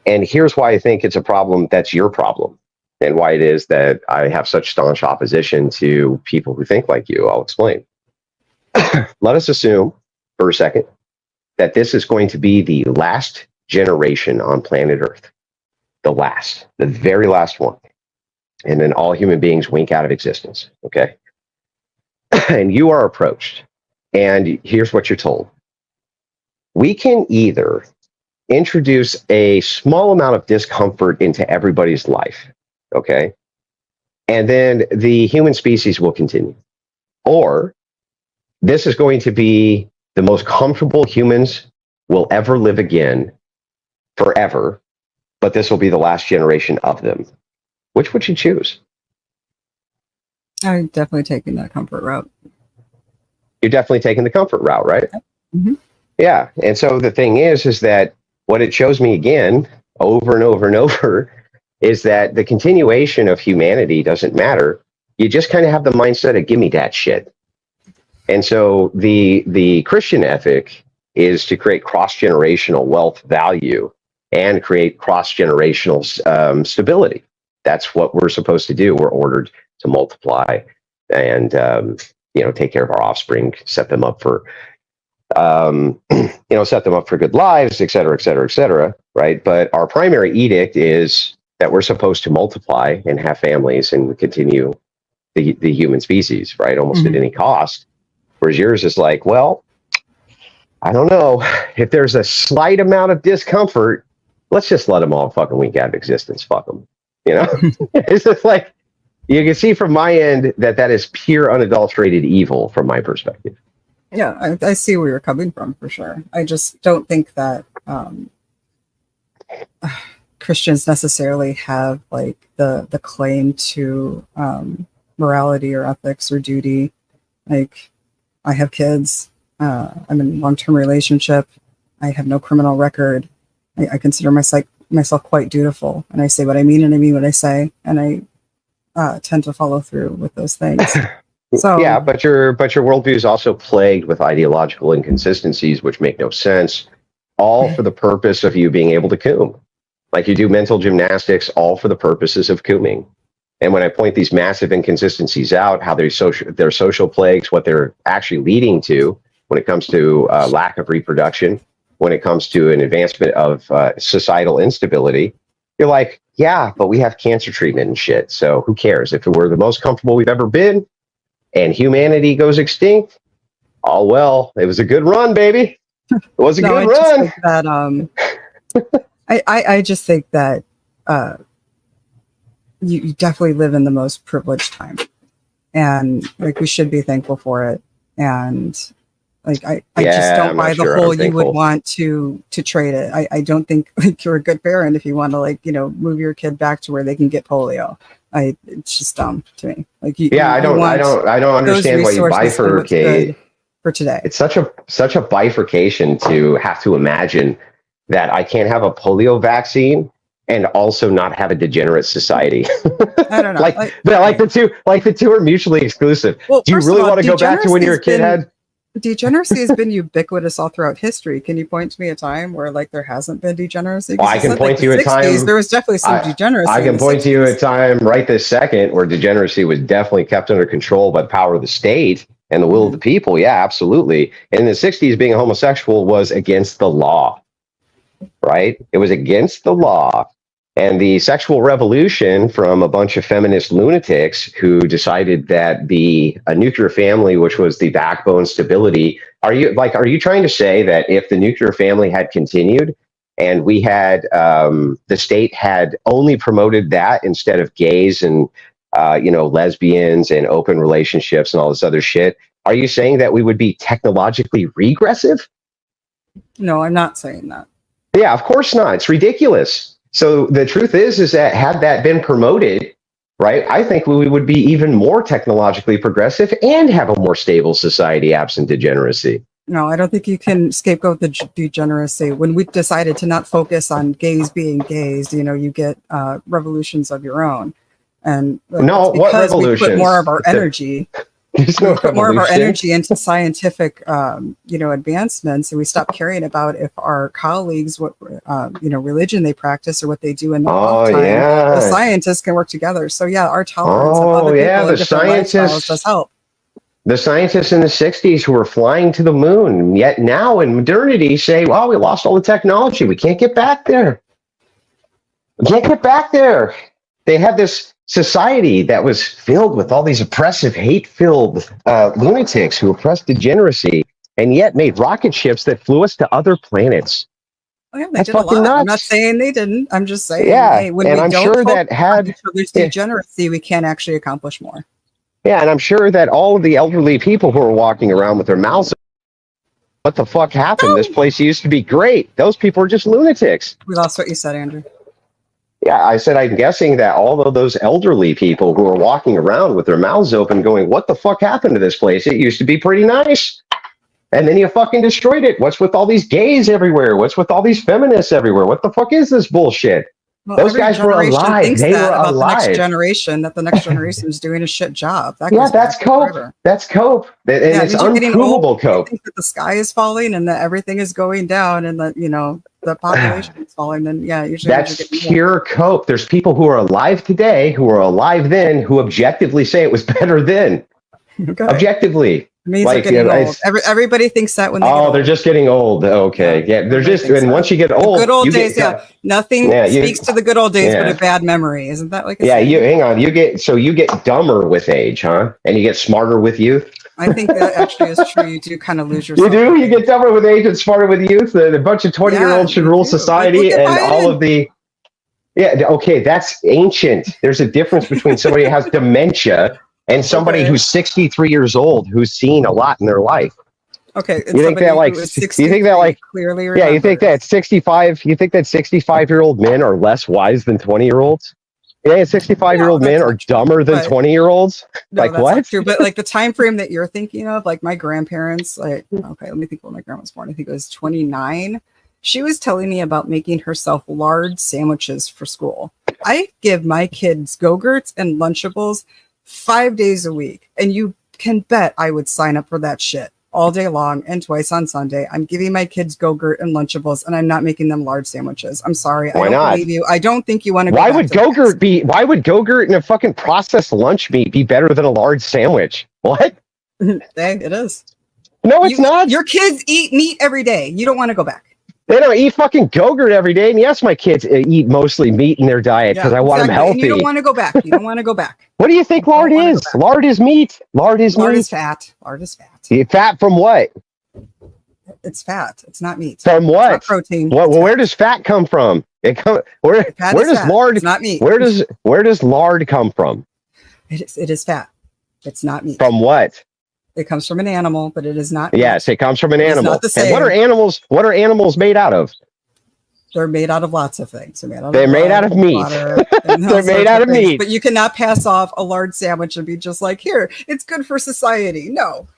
And here's why I think it's a problem that's your problem, and why it is that I have such staunch opposition to people who think like you. I'll explain. Let us assume for a second that this is going to be the last generation on planet Earth. The very last one. And then all human beings wink out of existence, okay? And you are approached, and here's what you're told. We can either introduce a small amount of discomfort into everybody's life, okay? And then the human species will continue. Or this is going to be the most comfortable humans will ever live again forever. but this will be the last generation of them. Which would you choose? I'm definitely taking that comfort route. You're definitely taking the comfort route, right? Mm-hmm. Yeah. And so the thing is that what it shows me again, over and over and over, is that the continuation of humanity doesn't matter. You just kind of have the mindset of give me that shit. And so the Christian ethic is to create cross-generational wealth value and create cross-generational stability. That's what we're supposed to do. We're ordered to multiply and take care of our offspring, set them up for set them up for good lives, et cetera, et cetera, et cetera, right? But our primary edict is that we're supposed to multiply and have families and continue the human species, right? Almost at any cost. Whereas yours is like, well, I don't know. If there's a slight amount of discomfort, let's just let them all fucking wink out of existence. Fuck them. It's just like, you can see from my end that is pure unadulterated evil from my perspective. Yeah, I see where you're coming from for sure. I just don't think that Christians necessarily have like the claim to morality or ethics or duty. Like, I have kids. I'm in a long-term relationship. I have no criminal record. I consider myself quite dutiful, and I say what I mean and I mean what I say, and I tend to follow through with those things. So yeah, but your worldview is also plagued with ideological inconsistencies which make no sense, all for the purpose of you being able to coom. Like, you do mental gymnastics all for the purposes of cooming. And when I point these massive inconsistencies out, how they're social plagues, what they're actually leading to when it comes to lack of reproduction, when it comes to an advancement of societal instability, you're like, yeah, but we have cancer treatment and shit. So who cares? If we're the most comfortable we've ever been and humanity goes extinct, all well, it was a good run, baby. It was a good run. I just think that you definitely live in the most privileged time, and like, we should be thankful for it. And like, I just don't buy the whole you would want to trade it. I don't think like you're a good parent if you want to move your kid back to where they can get polio. It's just dumb to me. Like, I don't understand why you bifurcate for today. It's such a bifurcation to have to imagine that I can't have a polio vaccine and also not have a degenerate society. I don't know. like the two are mutually exclusive. Well, do you really want to go back to when you were a kid had? Degeneracy has been ubiquitous all throughout history. Can you point to me a time where like there hasn't been degeneracy? Well, I can point to you a time. There was definitely some degeneracy. I can point to you a time right this second where degeneracy was definitely kept under control by the power of the state and the will of the people. Yeah, absolutely. And in the 60s, being a homosexual was against the law, right? It was against the law. And the sexual revolution from a bunch of feminist lunatics who decided that a nuclear family, which was the backbone stability, are you trying to say that if the nuclear family had continued and we had the state had only promoted that instead of gays and lesbians and open relationships and all this other shit, are you saying that we would be technologically regressive? No, I'm not saying that. Yeah, of course not. It's ridiculous. So the truth is that had that been promoted, right, I think we would be even more technologically progressive and have a more stable society absent degeneracy. No, I don't think you can scapegoat the degeneracy. When we decided to not focus on gays being gays, you get revolutions of your own. And no, what revolutions? We put more of our energy. Put more of our energy into scientific, advancements, and we stop caring about if our colleagues, what religion they practice or what they do in the off time. Yeah. The scientists can work together. So yeah, our tolerance of other people and different lifestyles does help. The scientists in the 60s who were flying to the moon, yet now in modernity say, "Well, we lost all the technology. We can't get back there. We can't get back there." They had this society that was filled with all these oppressive, hate-filled lunatics who oppressed degeneracy, and yet made rocket ships that flew us to other planets. Oh, yeah, they did a lot. Nuts. I'm not saying they didn't. I'm just saying, hey, when and we I'm don't sure that had degeneracy, we can actually accomplish more. Yeah, and I'm sure that all of the elderly people who are walking around with their mouths, what the fuck happened? This place used to be great. Those people are just lunatics. We lost what you said, Andrew. Yeah, I said, I'm guessing that all of those elderly people who are walking around with their mouths open going, what the fuck happened to this place? It used to be pretty nice. And then you fucking destroyed it. What's with all these gays everywhere? What's with all these feminists everywhere? What the fuck is this bullshit? Well, Those every guys were generation alive. thinks They that were about the next alive. generation, that the next generation is doing a shit job. That Yeah, goes that's back cope. forever. That's cope. And Yeah, it it's means you're getting unprovable old. You cope. think that the sky is falling and that everything is going down and that, the population is falling. Then, yeah, usually means That's you're getting old. pure cope. There's people who are alive today, who were alive then, who objectively say it was better then. Okay. Objectively. It means Like, they're getting yeah, old. Everybody thinks that when they get old. they're just getting old. Okay. Yeah, they're everybody just, thinks and that. once you get The old, good old you days, get, Nothing Yeah, speaks to the good old days, but yeah. a bad memory. Isn't that like a yeah, saying? hang on. You get dumber with age, huh? And you get smarter with youth. I think that actually is true. You do kind of lose You yourself. do? You get dumber with age and smarter with youth? A bunch of 20-year-olds should you rule do. society, Like, look and at all Biden. of the... Yeah, okay, that's ancient. There's a difference between somebody who has dementia and somebody who's 63 years old who's seen a lot in their life. Okay, You think that like, clearly yeah, you think that 65-year-old men are less wise than 20-year-olds? Yeah, 65-year-old men are dumber than 20-year-olds? No, Like that's what? not true. But like the time frame that you're thinking of, like my grandparents, okay, let me think when my grandma was born. I think it was 29. She was telling me about making herself lard sandwiches for school. I give my kids Go-Gurts and Lunchables 5 days a week. And you can bet I would sign up for that shit all day long and twice on Sunday. I'm giving my kids Go-Gurt and Lunchables, and I'm not making them large sandwiches. I'm sorry. Why I don't not? believe you. I don't think you want to go Why back would to the past. Why would Go-Gurt and a fucking processed lunch meat be better than a large sandwich? What? Hey, it is. No, it's not. Your kids eat meat every day. You don't want to go back. They don't eat fucking Go-Gurt every day. And yes, my kids eat mostly meat in their diet because I want them healthy. And you don't want to go back. You don't want to go back. What do you think lard is? Lard is meat. Lard is Lard meat. is fat. Lard is fat. Fat from what? It's fat. It's not meat. From what? It's not protein. Where does fat come from? Where does lard? It's not meat. Where does lard come from? It is fat. It's not meat. From what? It comes from an animal, but it is not. Yes, it comes from an It's animal. not the And same. what are animals made out of? They're made out of lots of things. They're made out of meat. Water, They're made out of meat. But you cannot pass off a lard sandwich and be just like, here, it's good for society. No.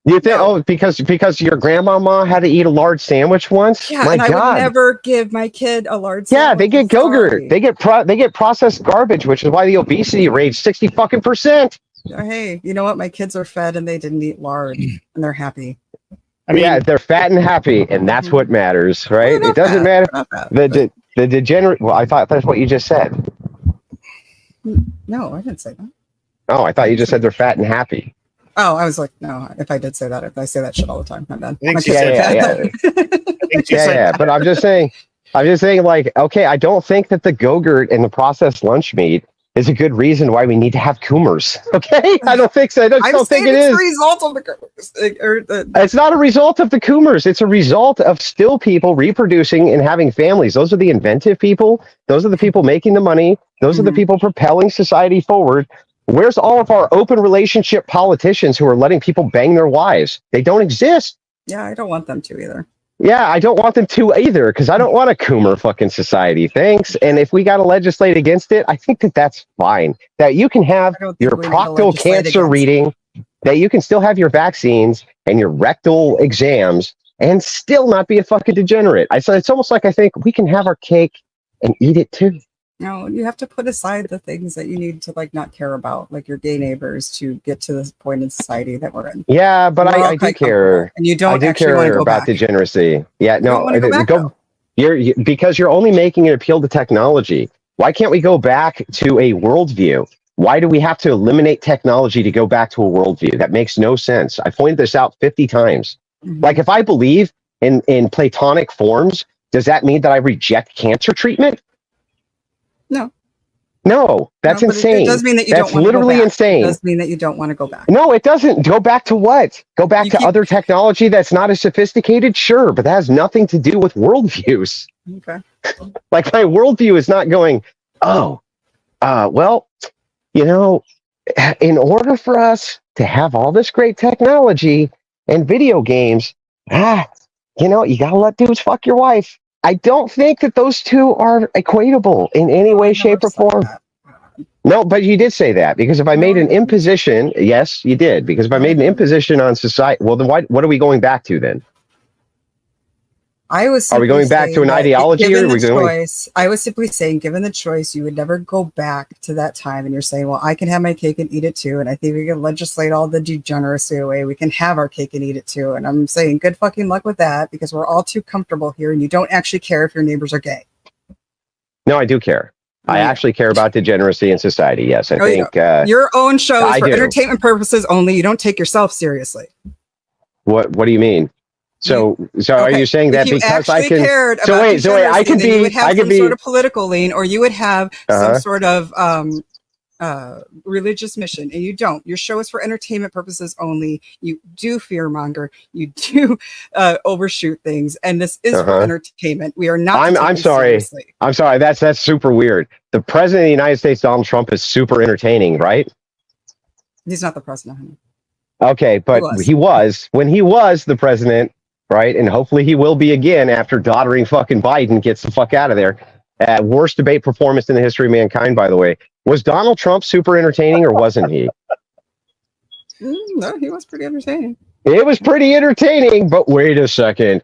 You think? Because your grandmama had to eat a large sandwich once. Yeah, My and God. I would never give my kid a large sandwich. Yeah, they get Go-Gurt. They get processed garbage, which is why the obesity rate's 60%. Hey, you know what? My kids are fed and they didn't eat lard, and they're happy. I mean, yeah, they're fat and happy, and that's what matters, right? It doesn't matter. The degenerate. Well, I thought that's what you just said. No, I didn't say that. Oh, I thought you just said they're fat and happy. Oh, I was like, no. If I did say that, I say that shit all the time. My bad. I think My she kids said are fat. But I'm just saying, like, okay, I don't think that the Go-Gurt and the processed lunch meat is a good reason why we need to have Coomers. Okay, I don't think so. I don't think it is. It's a result of the. It's not a result of the Coomers. It's a result of still people reproducing and having families. Those are the inventive people. Those are the people making the money. Those are the people propelling society forward. Where's all of our open relationship politicians who are letting people bang their wives? They don't exist. Yeah, I don't want them to either. Yeah, I don't want them to either because I don't want a Coomer fucking society. Thanks. And if we got to legislate against it, I think that that's fine. That you can have your proctal cancer reading, that you can still have your vaccines and your rectal exams and still not be a fucking degenerate. It's almost like I think we can have our cake and eat it too. No, you have to put aside the things that you need to like not care about, like your gay neighbors, to get to this point in society that we're in. Yeah, but I do care, and you don't. I do care about degeneracy. Yeah, no, because you're only making an appeal to technology. Why can't we go back to a worldview? Why do we have to eliminate technology to go back to a worldview? That makes no sense. I pointed this out 50 times. Like if I believe in Platonic forms, does that mean that I reject cancer treatment? No, that's insane. It does mean that you that's don't want to literally go back. insane. It does mean that you don't want to go back. No, it doesn't. Go back to what? Go back to other technology that's not as sophisticated? Sure, but that has nothing to do with worldviews. Okay. Like my worldview is not going, well, in order for us to have all this great technology and video games, you gotta let dudes fuck your wife. I don't think that those two are equatable in any way, shape, or form. No, but you did say that, because if I made an imposition, yes, you did, because if I made an imposition on society, well, then what are we going back to then? I was Are we going back to an ideology, or are we going? Choice, I was simply saying, given the choice, you would never go back to that time. And you're saying, well, I can have my cake and eat it too. And I think we can legislate all the degeneracy away. We can have our cake and eat it too. And I'm saying, good fucking luck with that, because we're all too comfortable here, and you don't actually care if your neighbors are gay. No, I do care. I actually care about degeneracy in society. Yes, I think your own show is for entertainment purposes only. You don't take yourself seriously. What do you mean? So are you saying that because I can? So wait, I could be. You would have some sort of political lean, or you would have some sort of religious mission, and you don't. Your show is for entertainment purposes only. You do fearmonger. You do overshoot things, and this is for entertainment. We are not. I'm sorry. Seriously. I'm sorry. That's super weird. The president of the United States, Donald Trump, is super entertaining, right? He's not the president, honey. Okay, but he was when he was the president, right? And hopefully he will be again after doddering fucking Biden gets the fuck out of there. Worst debate performance in the history of mankind, by the way. Was Donald Trump super entertaining, or wasn't he? No, he was pretty entertaining. It was pretty entertaining, but wait a second.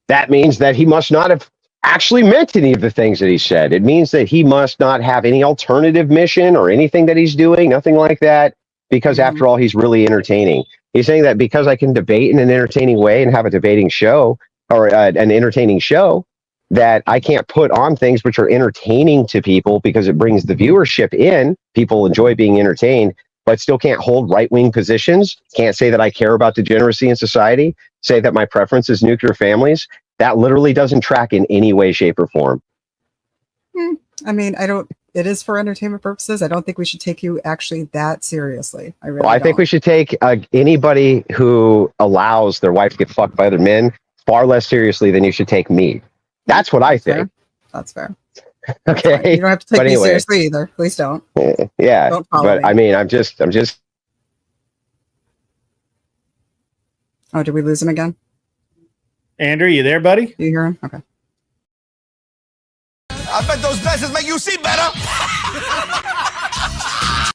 That means that he must not have actually meant any of the things that he said. It means that he must not have any alternative mission or anything that he's doing, nothing like that, because after all, he's really entertaining. He's saying that because I can debate in an entertaining way and have a debating show, or an entertaining show, that I can't put on things which are entertaining to people because it brings the viewership in. People enjoy being entertained, but still can't hold right-wing positions. Can't say that I care about degeneracy in society. Say that my preference is nuclear families. That literally doesn't track in any way, shape, or form. I mean, it is for entertainment purposes. I don't think we should take you actually that seriously. I think we should take anybody who allows their wife to get fucked by other men far less seriously than you should take me. That's what I think. That's fair. Okay. You don't have to take me seriously either. Please don't. Yeah. Don't follow me. I mean, I'm just. Oh, did we lose him again? Andrew, you there, buddy? Do you hear him? Okay. I bet those glasses make you see better.